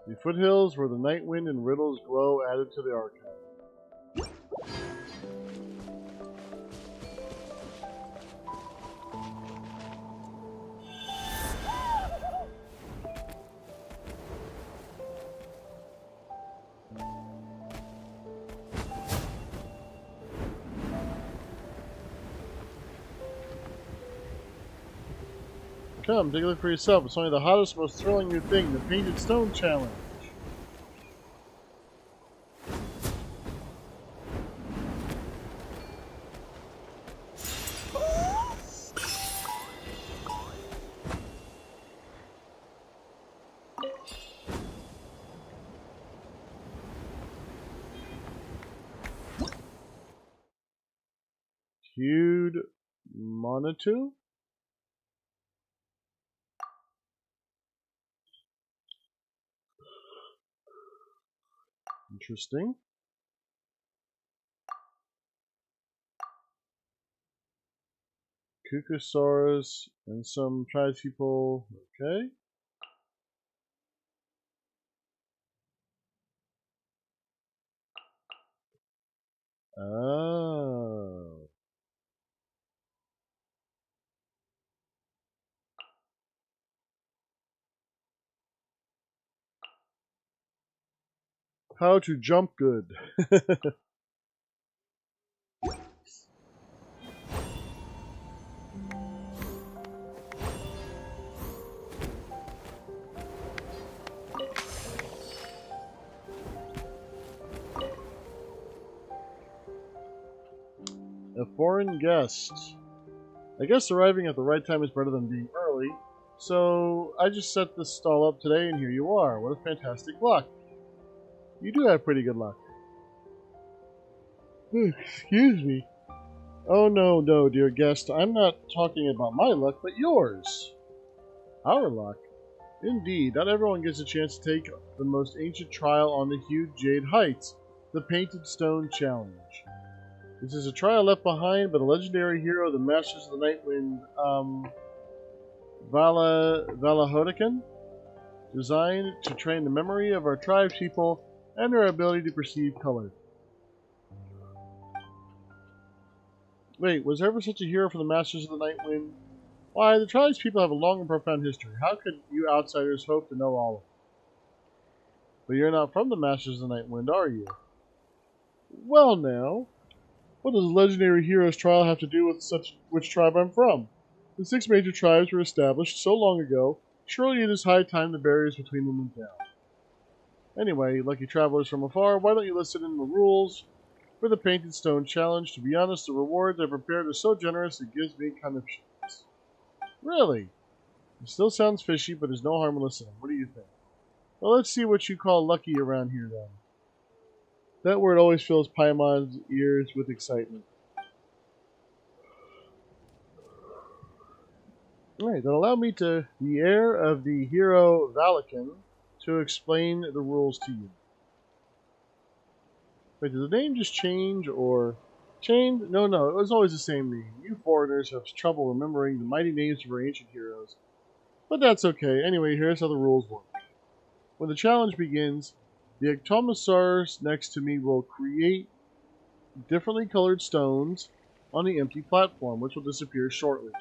The foothills where the night wind and riddles glow added to the archive. Come, take a look for yourself. It's only the hottest, most thrilling new thing, the Painted Stone Challenge. Hued Monitou? Interesting. Kukusaurus and some tribespeople. Okay. Oh. How to jump good. A foreign guest. I guess arriving at the right time is better than being early. So I just set this stall up today and here you are. What a fantastic luck. You do have pretty good luck. Excuse me. Oh no, dear guest. I'm not talking about my luck, but yours. Our luck. Indeed, not everyone gets a chance to take the most ancient trial on the huge Jade Heights, the Painted Stone Challenge. This is a trial left behind by the legendary hero, the Masters of the Night Wind, Valahotican, designed to train the memory of our tribe's people and their ability to perceive color. Wait, was there ever such a hero for the Masters of the Night Wind? Why, the tribe's people have a long and profound history. How could you outsiders hope to know all of it? But you're not from the Masters of the Night Wind, are you? Well now, what does a legendary hero's trial have to do with which tribe I'm from? The 6 major tribes were established so long ago, surely it is high time the barriers between them went down. Anyway, lucky travelers from afar, why don't you listen in the rules for the Painted Stone Challenge? To be honest, the rewards I prepared are so generous it gives me kind of shits. Really? It still sounds fishy, but there's no harm in listening. What do you think? Well, let's see what you call lucky around here then. That word always fills Paimon's ears with excitement. Alright, then allow me to, the heir of the hero Valakin, to explain the rules to you. Wait, did the name just change, or... Changed? No, it was always the same name. You foreigners have trouble remembering the mighty names of our ancient heroes. But that's okay. Anyway, here's how the rules work. When the challenge begins, the ectomosaurs next to me will create differently colored stones on the empty platform, which will disappear shortly.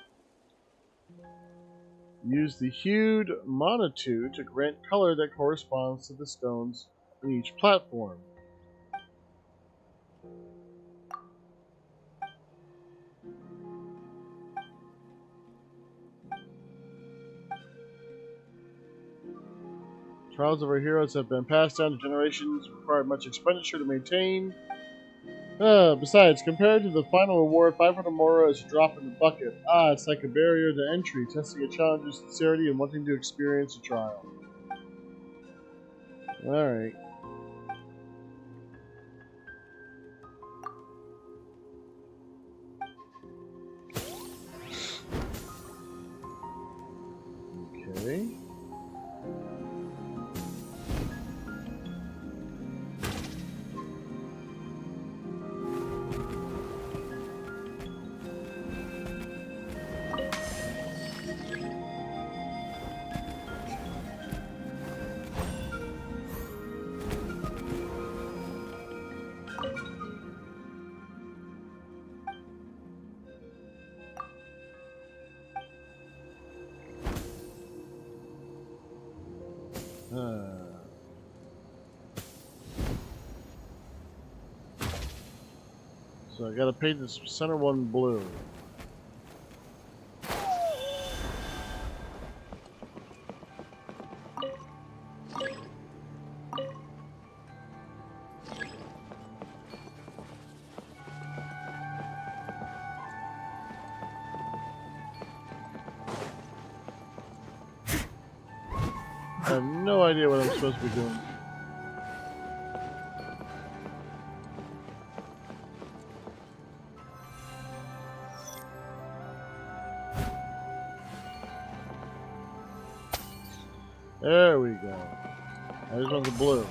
Use the hued monotube to grant color that corresponds to the stones in each platform. Trials of our heroes have been passed down to generations, require much expenditure to maintain. Besides, compared to the final reward, 500 Mora is a drop in the bucket. It's like a barrier to entry, testing a challenger's sincerity and wanting to experience a trial. Alright. Okay. So I gotta paint this center one blue. I have no idea what I'm supposed to be doing. There we go. I just want the blue.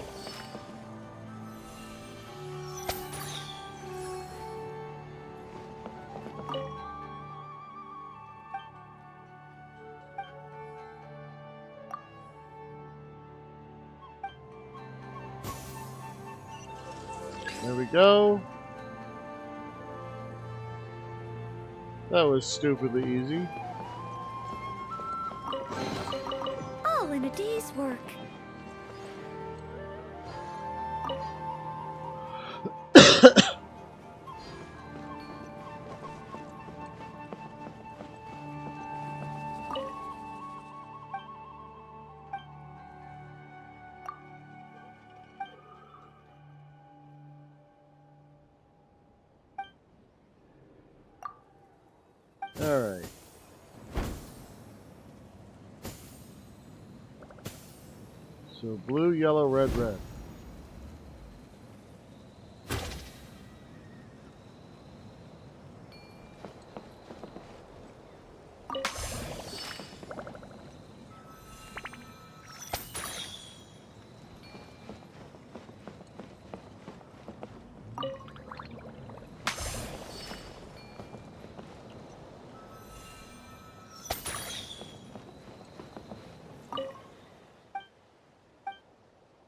There we go. That was stupidly easy. All in a day's work. Alright. So blue, yellow, red, red.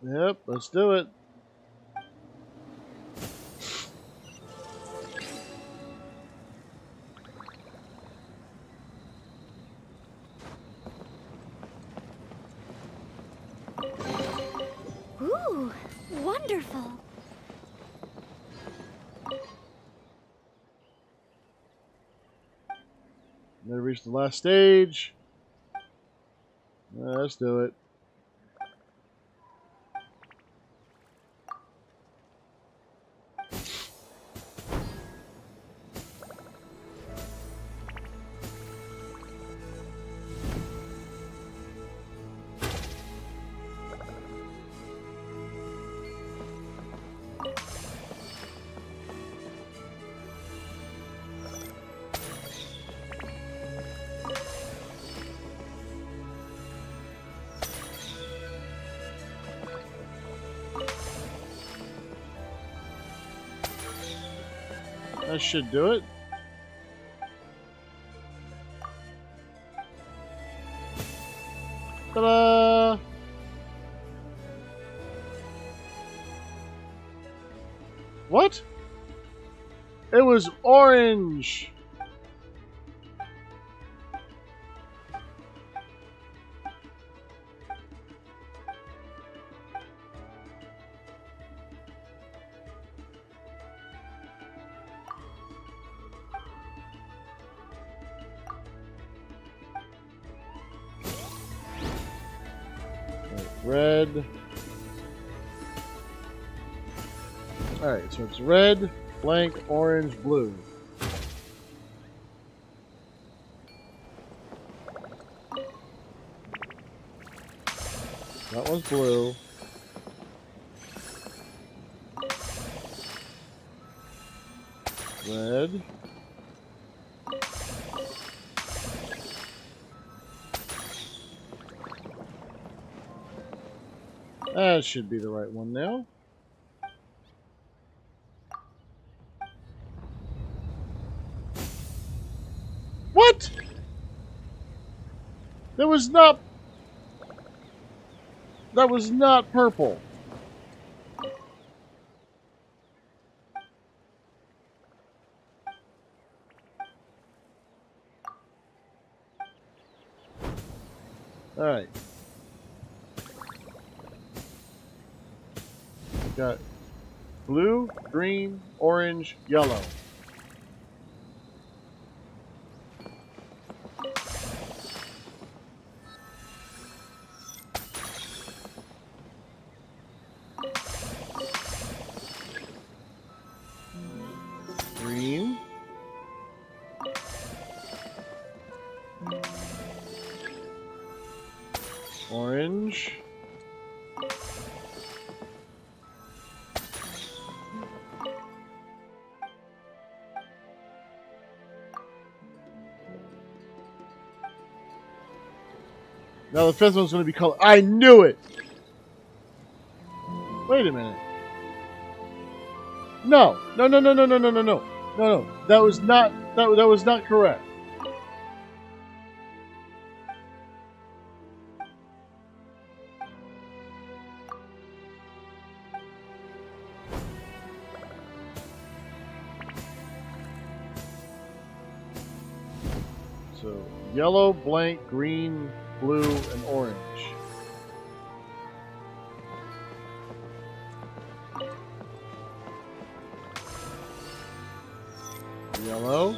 Yep, let's do it. Ooh, wonderful. Never reached the last stage. Let's do it. That should do it. Ta-da! What? It was orange! Red. Alright, so it's red, blank, orange, blue. That one's blue. Red. That should be the right one now. What? That was not purple. All right. Got blue, green, orange, yellow. Green. Orange. Now the fifth one's going to be colored. I knew it! Wait a minute. No. No. That was not correct. So, yellow, blank, green, blue, and orange. Yellow.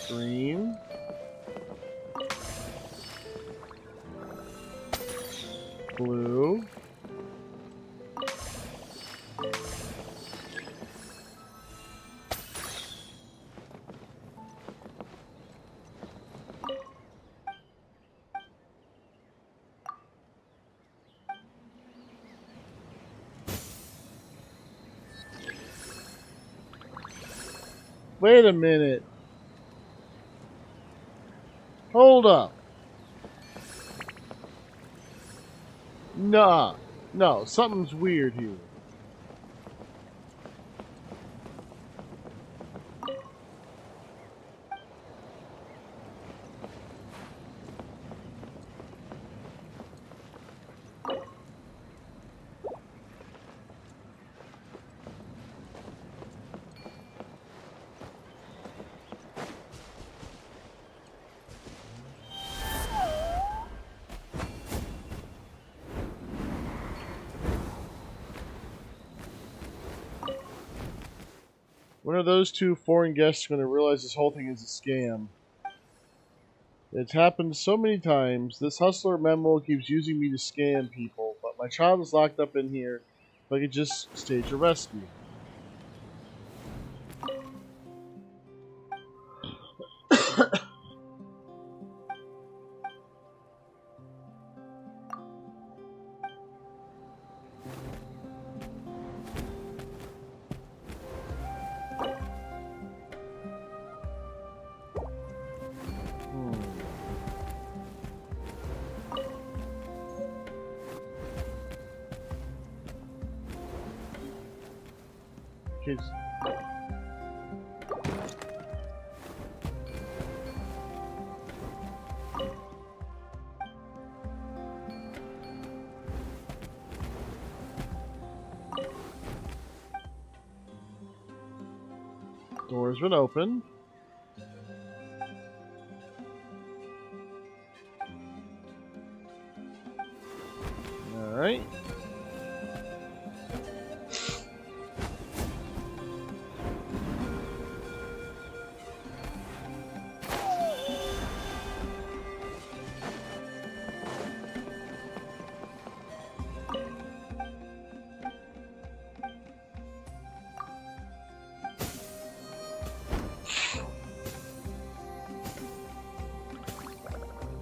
Green. Blue. Wait a minute. Hold up. Nah. No, something's weird here. When are those two foreign guests going to realize this whole thing is a scam? It's happened so many times. This hustler Memo keeps using me to scam people, but my child is locked up in here. If I could just stage a rescue. Kids. Door's been opened. Alright.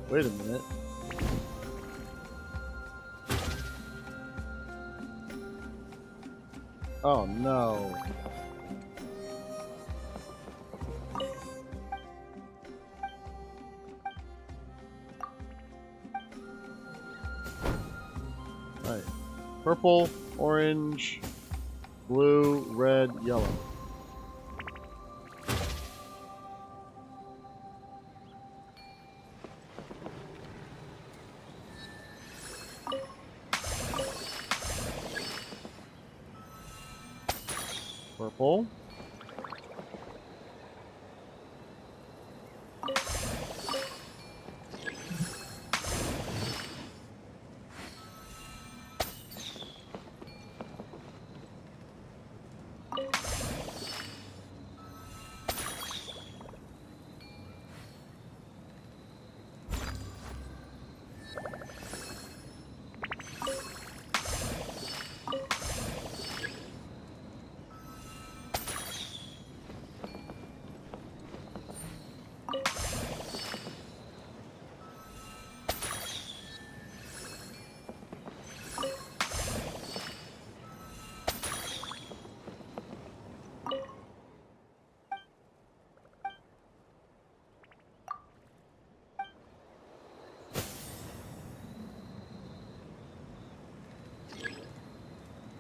Wait a minute. Oh no. Alright. Purple, orange, blue, red, yellow. Purple.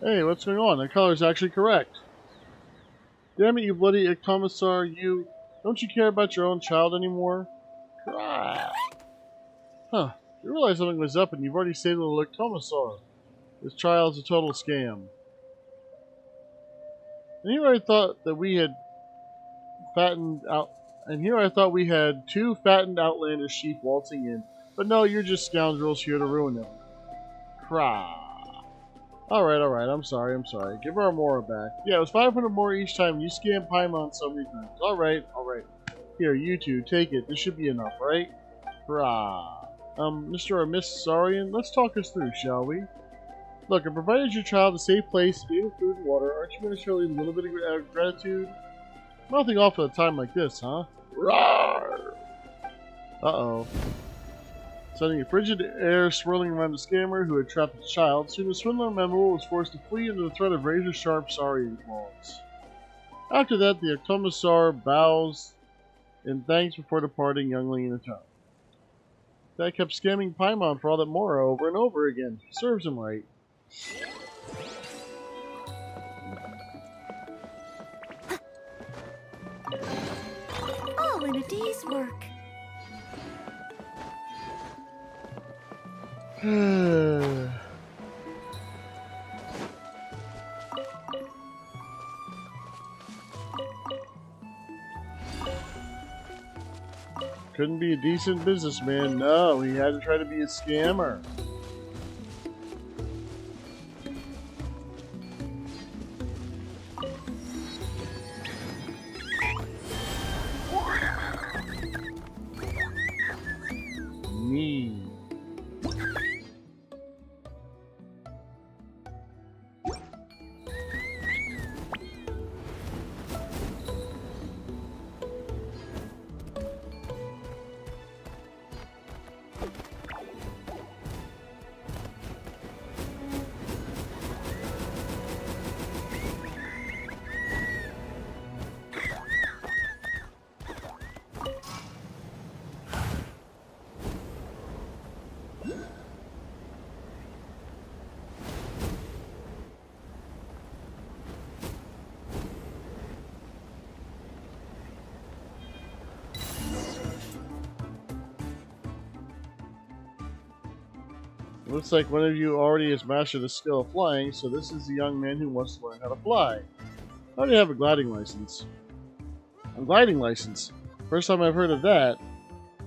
Hey, what's going on? That color's actually correct. Damn it, you bloody commissar, you... Don't you care about your own child anymore? Crap. Huh. You realize something was up and you've already saved the commissar. This child's a total scam. And here I thought that we had fattened out... And here I thought we had two fattened outlander sheep waltzing in. But no, you're just scoundrels here to ruin them. Crap. Alright, I'm sorry. Give our Mora back. Yeah, it was 500 more each time. You scammed Paimon so many times. Alright. Here, you two, take it. This should be enough, right? Hurrah. Mr. or Miss Saurian, let's talk this through, shall we? Look, I provided your child a safe place, stable food and water. Aren't you going to show a little bit of gratitude? Nothing off at a time like this, huh? Rawr! Uh-oh. Sending a frigid air swirling around the scammer who had trapped the child, soon the swindler Memorable was forced to flee under the threat of razor-sharp saurian claws. After that, the Octomosaur bows in thanks before departing youngling in a tub. That kept scamming Paimon for all that Mora over and over again. Serves him right. All in a day's work. Couldn't be a decent businessman. No, he had to try to be a scammer. Looks like one of you already has mastered the skill of flying, so this is the young man who wants to learn how to fly. How do you have a gliding license? A gliding license? First time I've heard of that.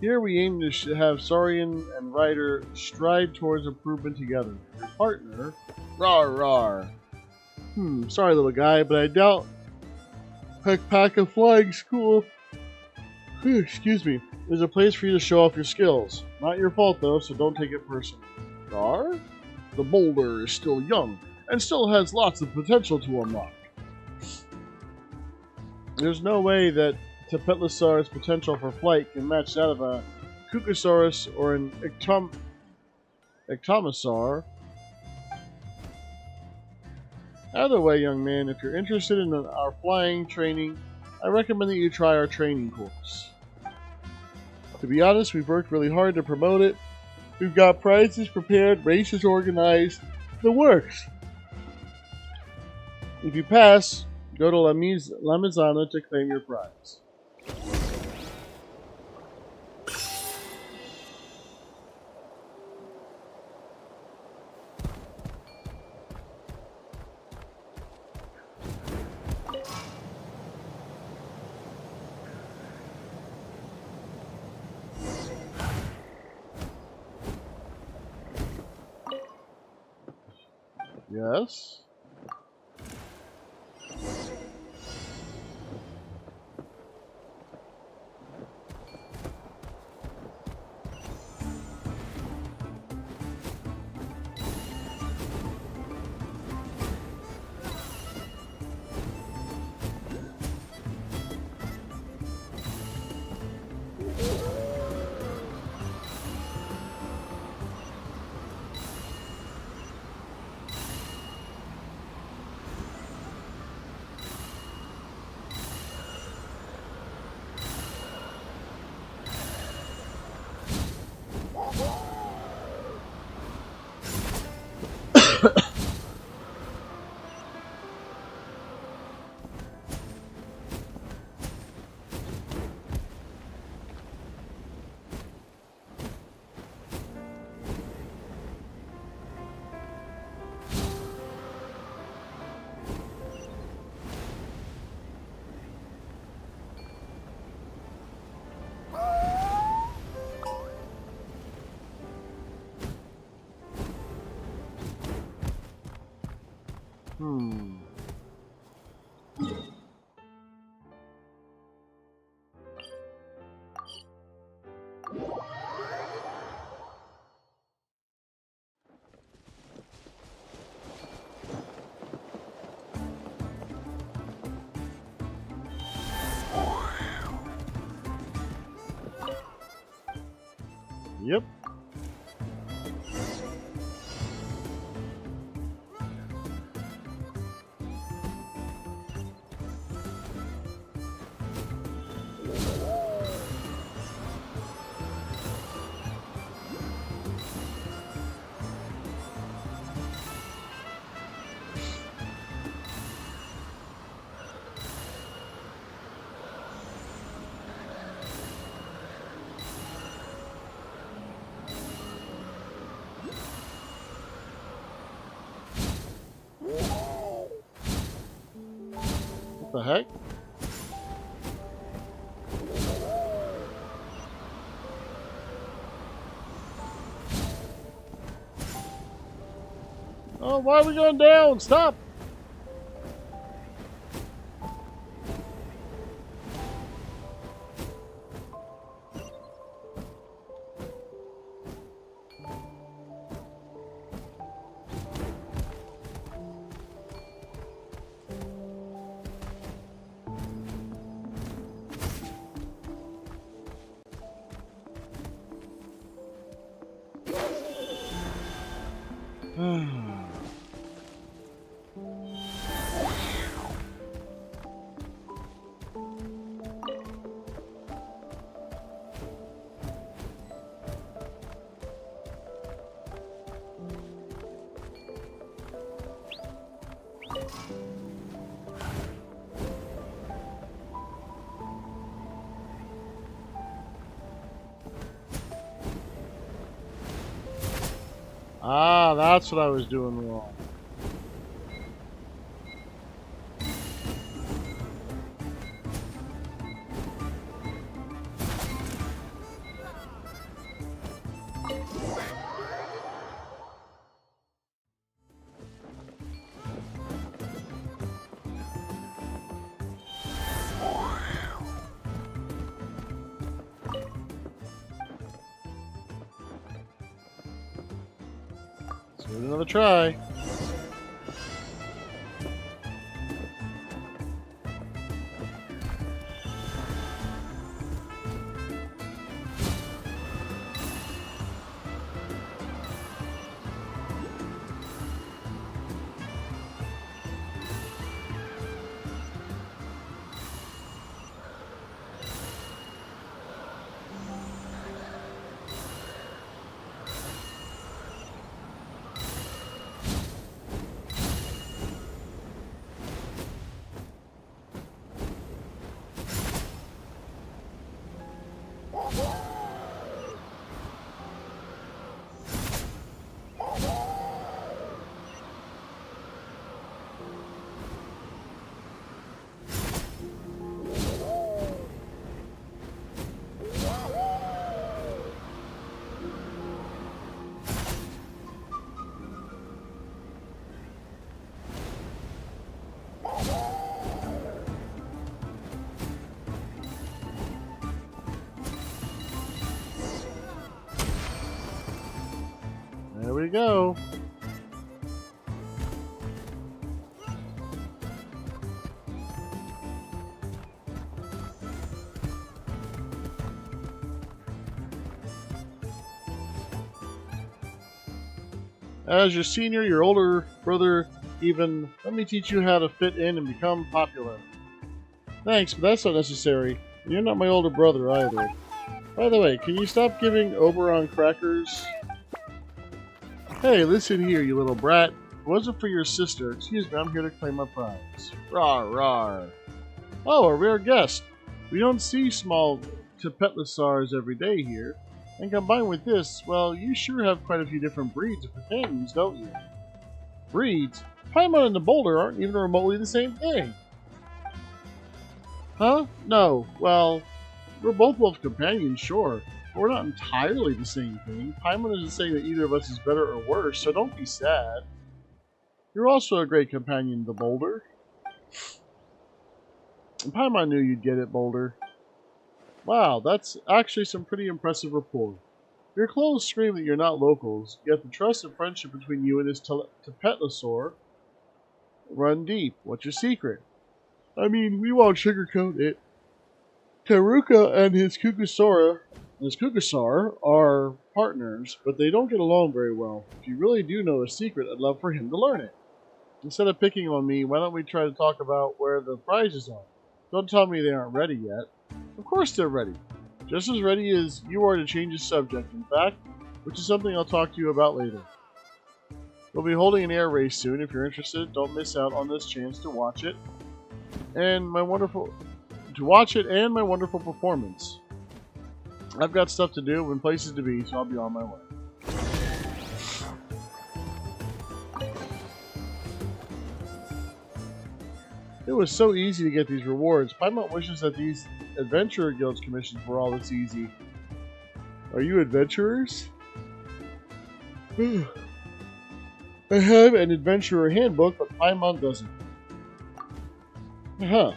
Here we aim to have Saurian and Ryder stride towards improvement together. Your partner? Rar rar. Sorry little guy, but I doubt Pack of Flying School excuse me, is a place for you to show off your skills. Not your fault though, so don't take it personally. Rar? The boulder is still young, and still has lots of potential to unlock. There's no way that Tepetlosaur's potential for flight can match that of a Kukasaurus or an Ectomosaur. Either way, young man, if you're interested in our flying training, I recommend that you try our training course. To be honest, we've worked really hard to promote it. We've got prizes prepared, races organized, the works. If you pass, go to La Mizana to claim your prize. Yes? Yep. What the heck? Oh, why are we going down? Stop! Ah, that's what I was doing wrong. Let's give it another try. There we go. As your senior, your older brother even let me teach you how to fit in and become popular. Thanks, but that's not necessary. You're not my older brother either. By the way, can you stop giving Oberon crackers? Hey, listen here, you little brat. If it wasn't for your sister, excuse me, I'm here to claim my prize. Rawr, rawr. Oh, a rare guest. We don't see small Tepetlisars every day here. And combined with this, well, you sure have quite a few different breeds of companions, don't you? Breeds? Paimon and the Boulder aren't even remotely the same thing. Huh? No. Well, we're both wolf companions, sure. But we're not entirely the same thing. Paimon isn't saying that either of us is better or worse, so don't be sad. You're also a great companion, the Boulder. And Paimon knew you'd get it, Boulder. Wow, that's actually some pretty impressive rapport. Your clothes scream that you're not locals, yet the trust and friendship between you and this Tepetlisaur run deep. What's your secret? I mean, we won't sugarcoat it. Taruka and his Kukasar are partners, but they don't get along very well. If you really do know a secret, I'd love for him to learn it. Instead of picking on me, why don't we try to talk about where the prizes are? Don't tell me they aren't ready yet. Of course they're ready. Just as ready as you are to change the subject, in fact, which is something I'll talk to you about later. We'll be holding an air race soon. If you're interested, don't miss out on this chance to watch it. And my wonderful performance. I've got stuff to do and places to be, so I'll be on my way. It was so easy to get these rewards. Paimon wishes that these Adventurer Guild's commissions were all this easy. Are you adventurers? I have an adventurer handbook, but Paimon doesn't. Huh.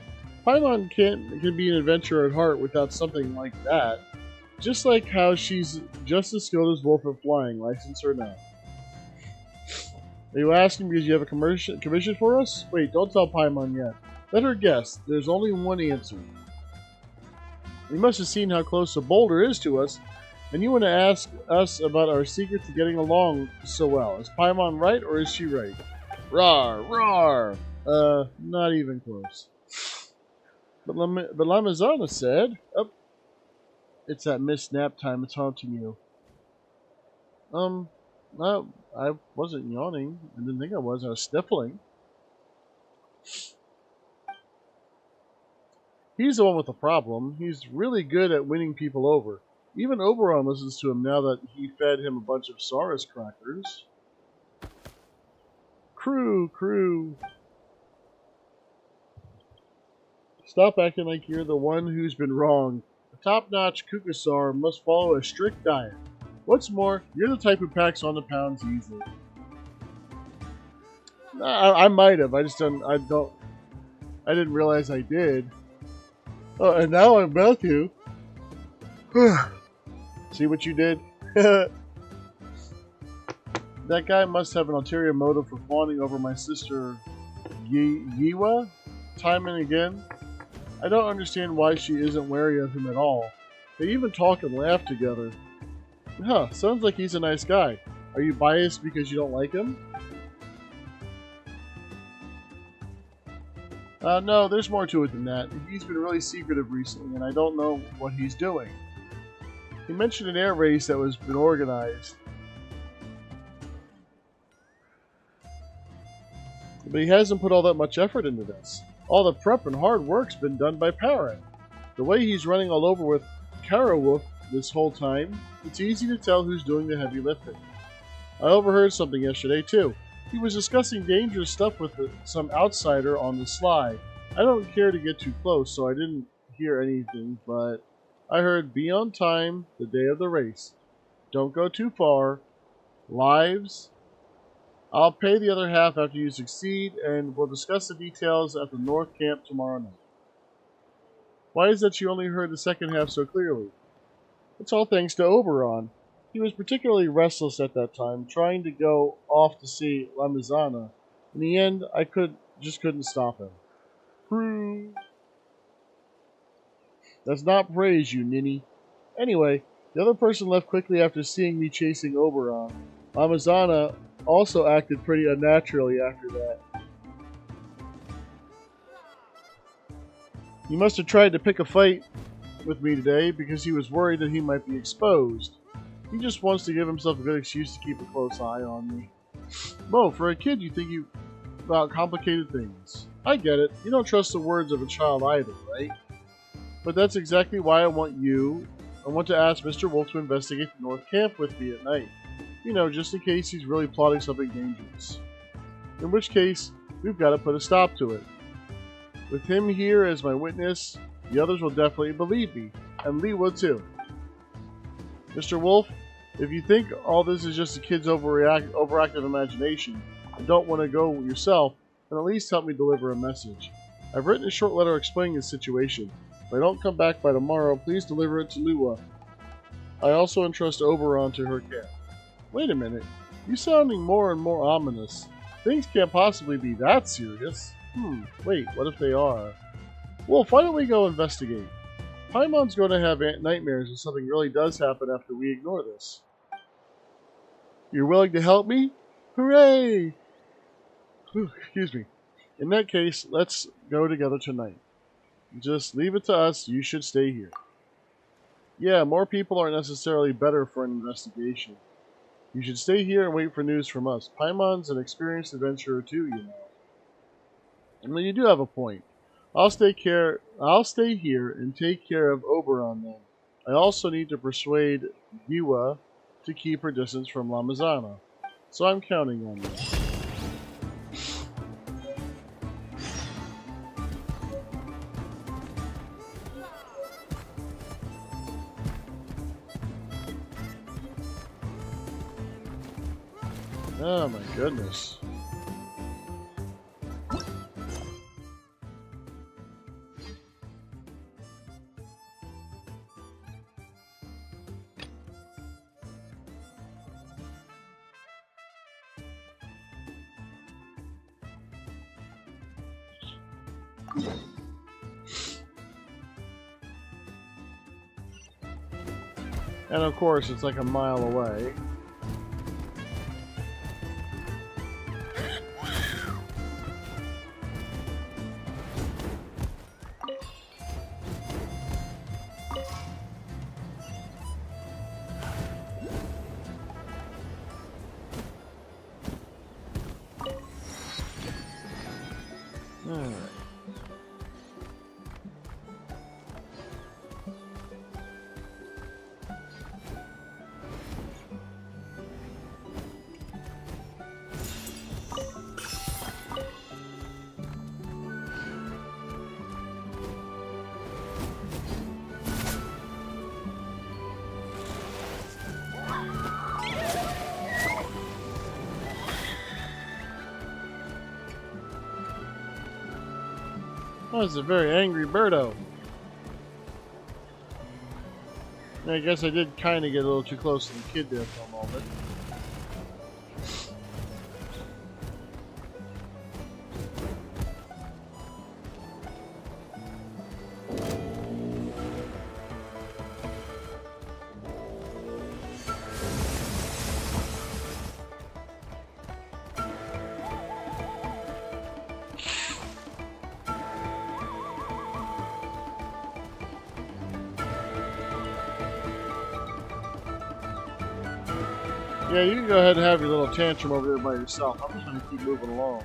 Paimon can be an adventurer at heart without something like that. Just like how she's just as skilled as Wolf at flying, license or not. Are you asking because you have a commission for us? Wait, don't tell Paimon yet. Let her guess. There's only one answer. You must have seen how close the Boulder is to us, and you want to ask us about our secret to getting along so well. Is Paimon right, or is she right? Rawr, rawr! Not even close. But Lamazana said... Oh, it's that missed nap time. It's haunting you. No, I wasn't yawning. I didn't think I was. I was sniffling. He's the one with the problem. He's really good at winning people over. Even Oberon listens to him now that he fed him a bunch of Saurus crackers. Crew. Stop acting like you're the one who's been wrong. A top-notch Kukasar must follow a strict diet. What's more, you're the type who packs on the pounds easily. I might have. I didn't realize I did. Oh, and now I'm about to. See what you did? That guy must have an ulterior motive for fawning over my sister Yiwa time and again. I don't understand why she isn't wary of him at all. They even talk and laugh together. Huh, sounds like he's a nice guy. Are you biased because you don't like him? No, there's more to it than that. He's been really secretive recently, and I don't know what he's doing. He mentioned an air race that was been organized. But he hasn't put all that much effort into this. All the prep and hard work's been done by Parrot. The way he's running all over with Karawolf this whole time, it's easy to tell who's doing the heavy lifting. I overheard something yesterday, too. He was discussing dangerous stuff with some outsider on the sly. I don't care to get too close, so I didn't hear anything, but I heard be on time the day of the race. Don't go too far. Lives. I'll pay the other half after you succeed, and we'll discuss the details at the North Camp tomorrow night. Why is that you only heard the second half so clearly? It's all thanks to Oberon. He was particularly restless at that time, trying to go off to see La Mizana. In the end, I just couldn't stop him. That's not praise, you ninny. Anyway, the other person left quickly after seeing me chasing Oberon. La Mizana also acted pretty unnaturally after that. He must have tried to pick a fight with me today because he was worried that he might be exposed. He just wants to give himself a good excuse to keep a close eye on me. Mo, for a kid, you think about complicated things. I get it. You don't trust the words of a child either, right? But that's exactly why I want to ask Mr. Wolf to investigate the North Camp with me at night. You know, just in case he's really plotting something dangerous. In which case, we've got to put a stop to it. With him here as my witness, the others will definitely believe me, and Lee will too. Mr. Wolf, if you think all this is just a kid's overactive imagination and don't want to go yourself, then at least help me deliver a message. I've written a short letter explaining the situation. If I don't come back by tomorrow, please deliver it to Lua. I also entrust Oberon to her care. Wait a minute. You're sounding more and more ominous. Things can't possibly be that serious. Wait, what if they are? Wolf, why don't we go investigate? Paimon's going to have nightmares if something really does happen after we ignore this. You're willing to help me? Hooray! Excuse me. In that case, let's go together tonight. Just leave it to us. You should stay here. Yeah, more people aren't necessarily better for an investigation. You should stay here and wait for news from us. Paimon's an experienced adventurer too, you know. And you do have a point. I'll stay here and take care of Oberon then. I also need to persuade Yiwa to keep her distance from La Mizana. So I'm counting on you. Oh my goodness. And of course, it's like a mile away. Alright. Oh, it's a very angry birdo. I guess I did kind of get a little too close to the kid there for a moment. Yeah, you can go ahead and have your little tantrum over there by yourself. I'm just going to keep moving along.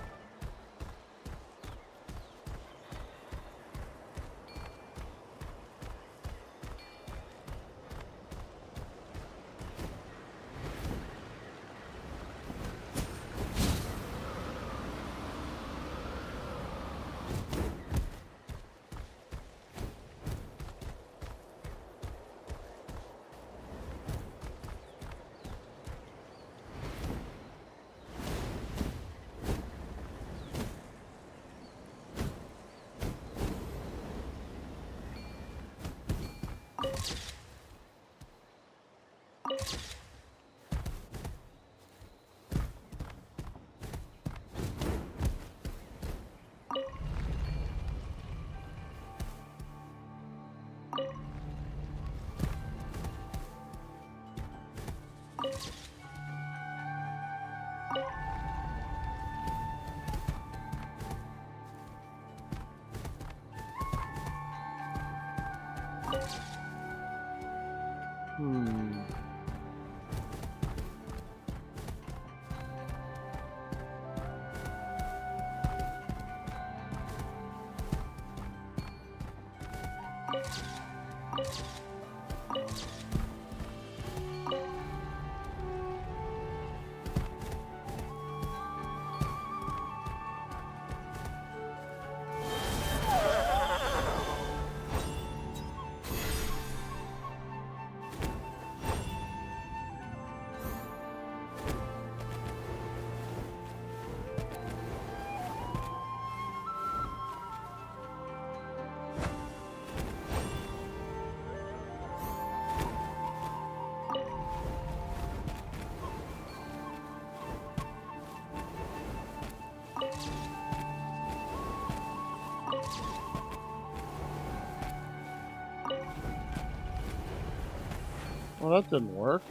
Well, that didn't work.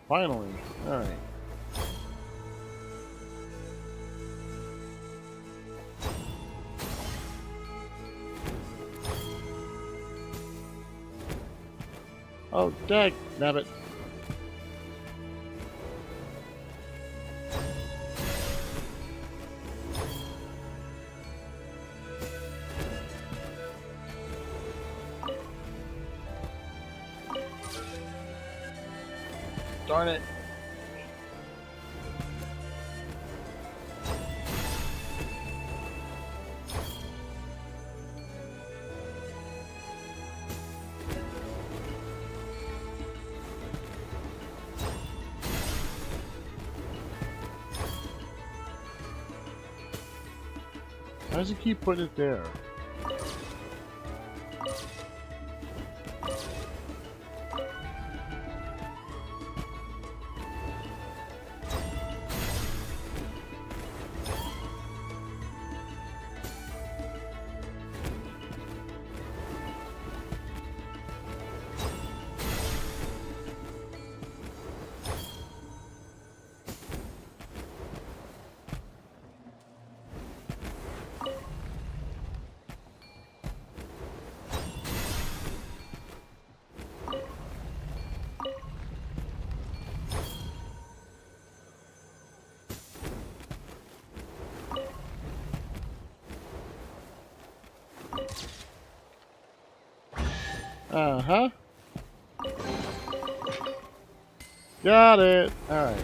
Finally. Alright. Oh, dag nabbit. Darn it. Why does he keep putting it there? Uh-huh. Got it. Alright.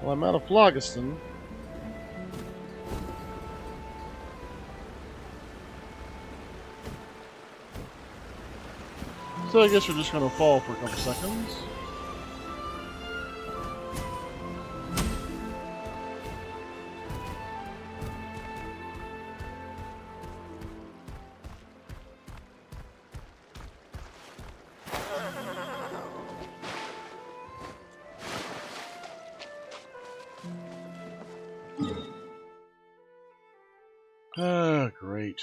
Well, I'm out of phlogiston. So I guess we're just gonna fall for a couple seconds. Ah, great.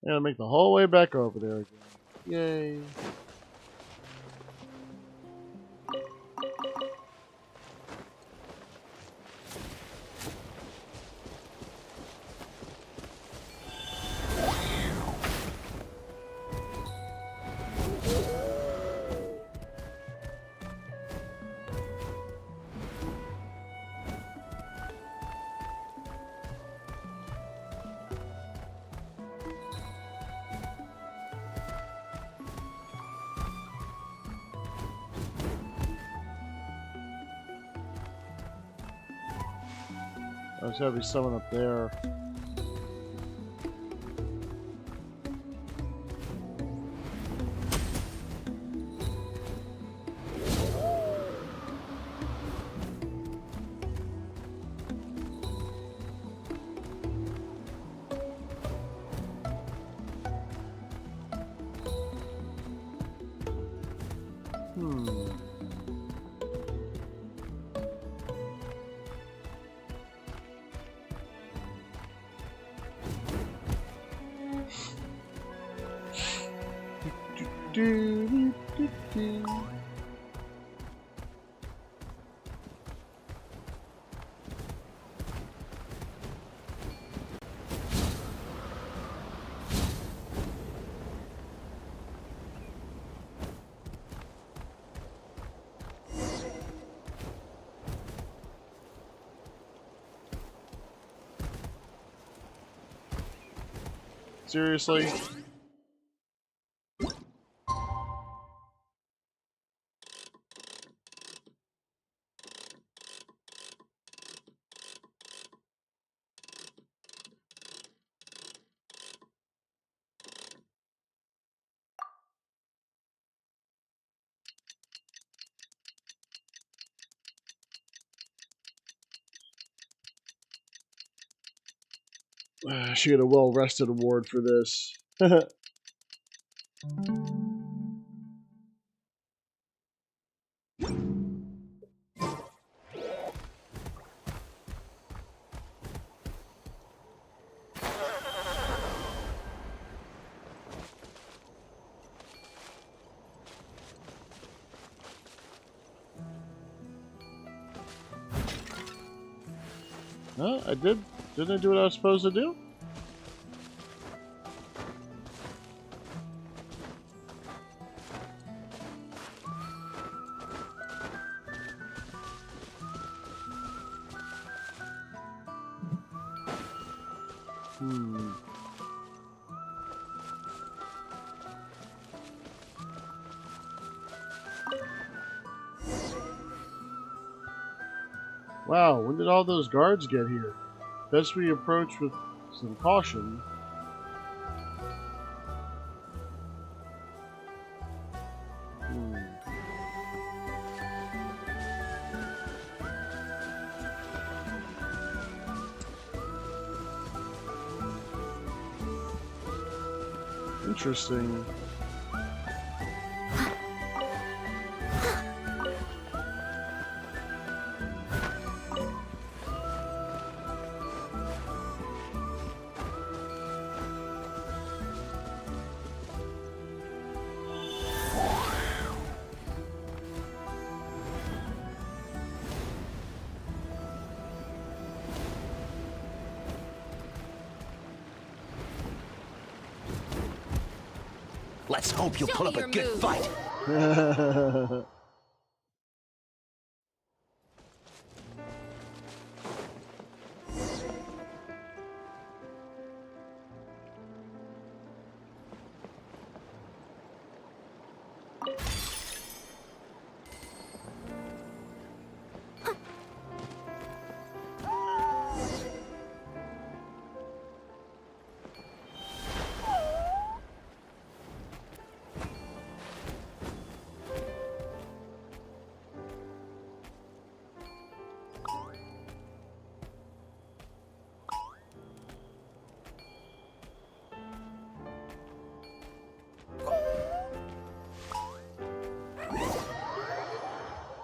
Gotta make the whole way back over there again. Yay. There's gotta be someone up there. Do, do, do. Seriously? She got a well-rested award for this. Huh? I did. Didn't I do what I was supposed to do? Hmm. Wow, when did all those guards get here? Best we approach with some caution. Hmm. Interesting. Let's hope you'll pull up a good fight.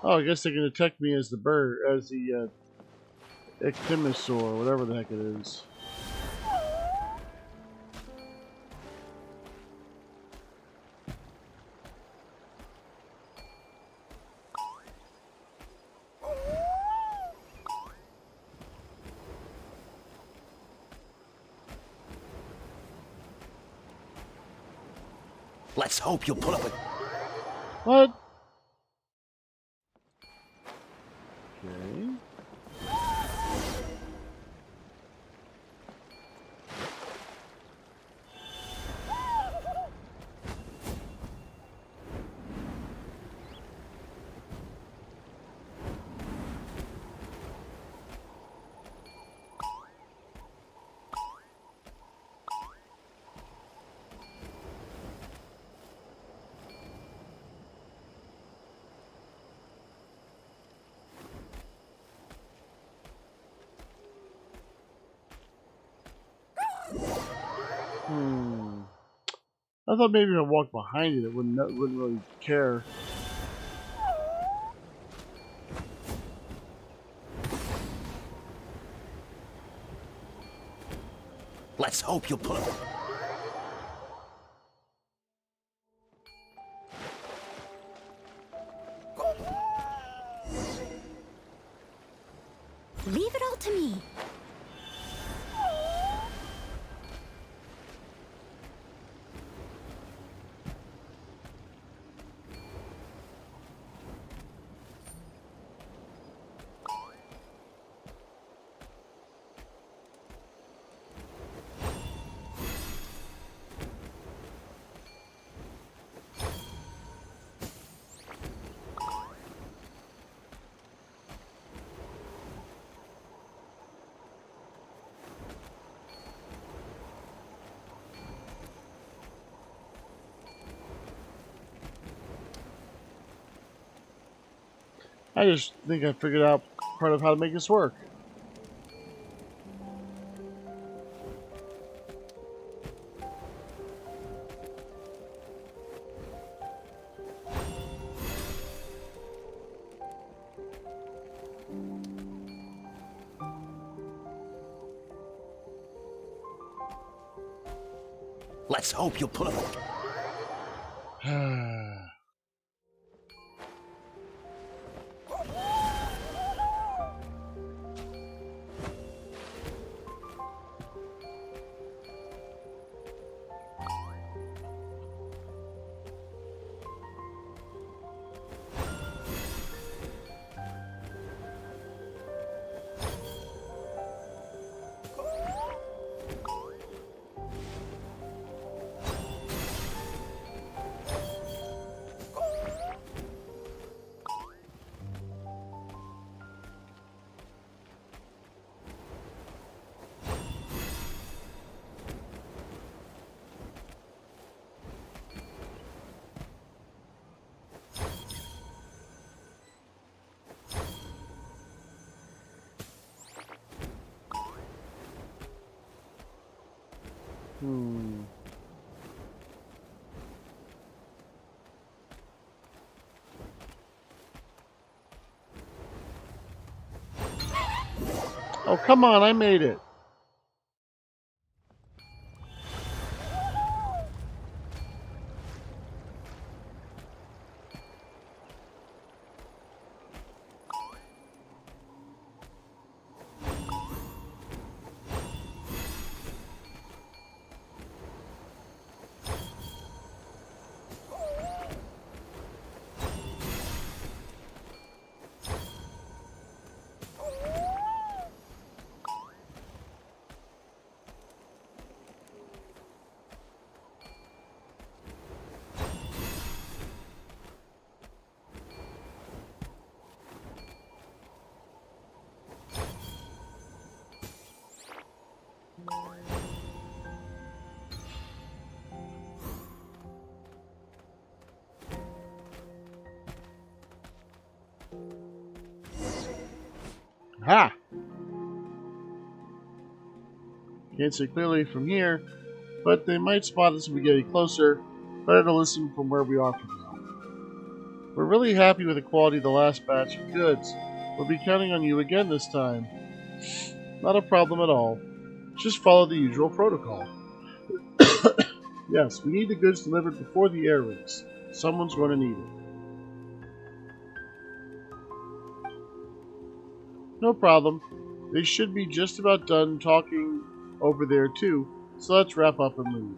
Oh, I guess they can detect me as the bird, as the Ectimosaur, whatever the heck it is. Let's hope you'll pull up a... What? Okay. Hmm. I thought maybe if I walked behind it, it wouldn't really care. Let's hope you'll pull up a... Leave it all to me. I just think I figured out part of how to make this work. Let's hope you'll pull up a... Hmm. Oh, come on, I made it. Ha! Can't see clearly from here, but they might spot us if we get any closer. Better to listen from where we are from now. We're really happy with the quality of the last batch of goods. We'll be counting on you again this time. Not a problem at all. Just follow the usual protocol. Yes, we need the goods delivered before the air race. Someone's going to need it. No problem. They should be just about done talking over there too, so let's wrap up and leave.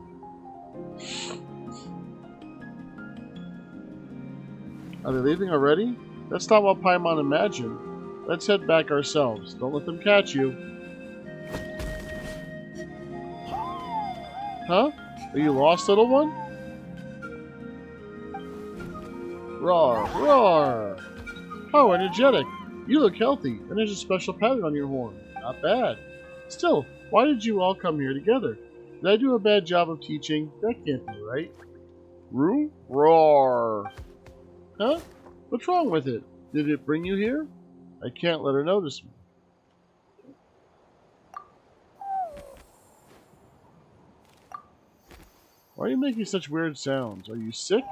Are they leaving already? That's not what Paimon imagined. Let's head back ourselves. Don't let them catch you. Huh? Are you lost, little one? Roar! Roar! How energetic! You look healthy, and there's a special pattern on your horn. Not bad. Still, why did you all come here together? Did I do a bad job of teaching? That can't be right. Roo? Roar! Huh? What's wrong with it? Did it bring you here? I can't let her notice me. Why are you making such weird sounds? Are you sick?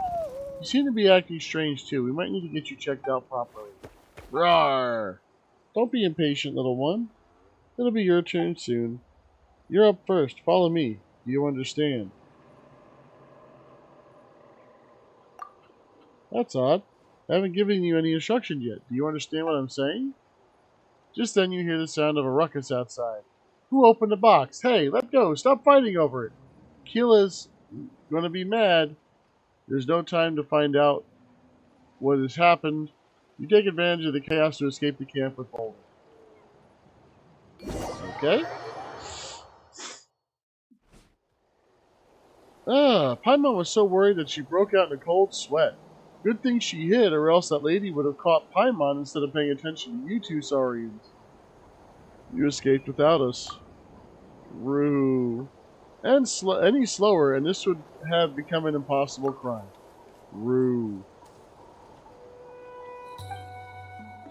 You seem to be acting strange too. We might need to get you checked out properly. Roar! Don't be impatient, little one. It'll be your turn soon. You're up first. Follow me. Do you understand? That's odd. I haven't given you any instruction yet. Do you understand what I'm saying? Just then you hear the sound of a ruckus outside. Who opened the box? Hey, let go. Stop fighting over it. Keela's going to be mad. There's no time to find out what has happened. You take advantage of the chaos to escape the camp with Boulder. Okay. Paimon was so worried that she broke out in a cold sweat. Good thing she hid, or else that lady would have caught Paimon instead of paying attention to you two saurians. You escaped without us. Rue. And any slower, and this would have become an impossible crime. Rue.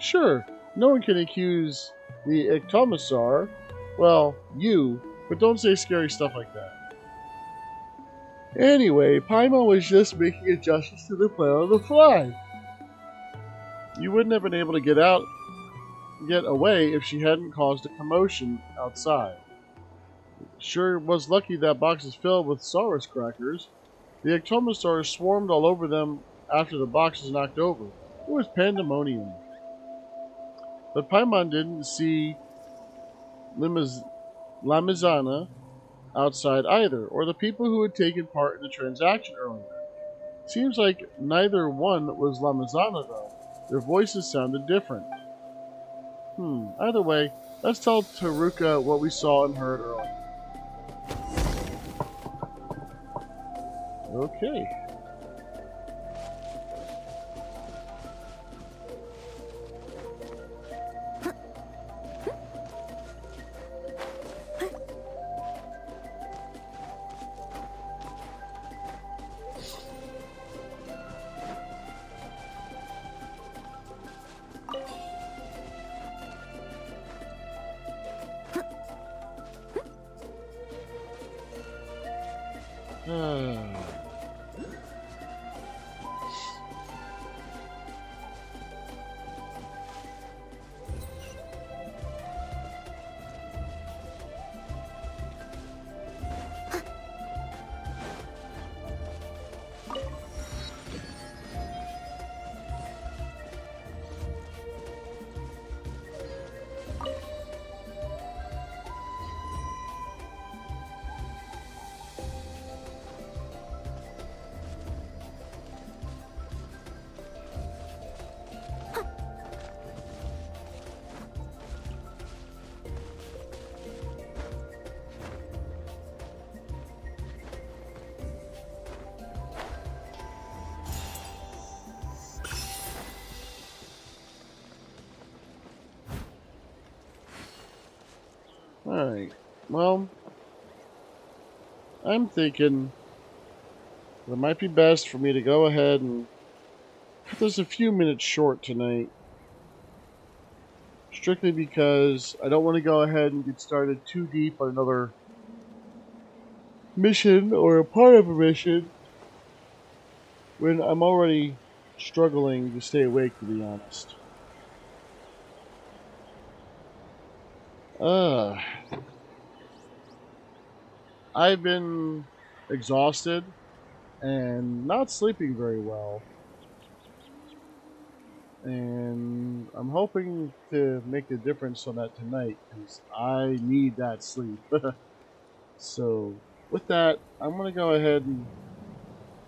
Sure, no one can accuse the Ectomosaur. Well, you, but don't say scary stuff like that. Anyway, Paimon was just making adjustments to the plan on the fly. You wouldn't have been able to get away if she hadn't caused a commotion outside. Sure was lucky that box is filled with Saurus crackers. The Ectomosaurs swarmed all over them after the box was knocked over. It was pandemonium. But Paimon didn't see Lamizana outside either, or the people who had taken part in the transaction earlier. Seems like neither one was Lamizana though. Their voices sounded different. Either way, let's tell Taruka what we saw and heard earlier. Okay. Alright. Well, I'm thinking that it might be best for me to go ahead and cut this a few minutes short tonight. Strictly because I don't want to go ahead and get started too deep on another mission or a part of a mission when I'm already struggling to stay awake, to be honest. I've been exhausted and not sleeping very well. And I'm hoping to make a difference on that tonight because I need that sleep. So, with that, I'm going to go ahead and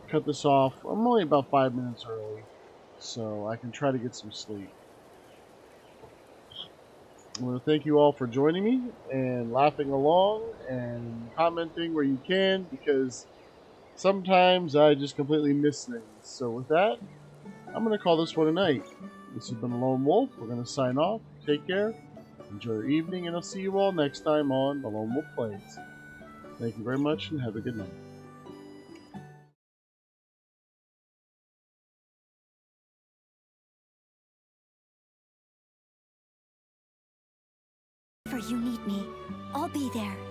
cut this off. I'm only about 5 minutes early, so I can try to get some sleep. I want to thank you all for joining me and laughing along and commenting where you can because sometimes I just completely miss things. So, with that, I'm going to call this one a night. This has been Lone Wolf. We're going to sign off. Take care. Enjoy your evening, and I'll see you all next time on The Lone Wolf Plays. Thank you very much, and have a good night. Whenever you need me, I'll be there.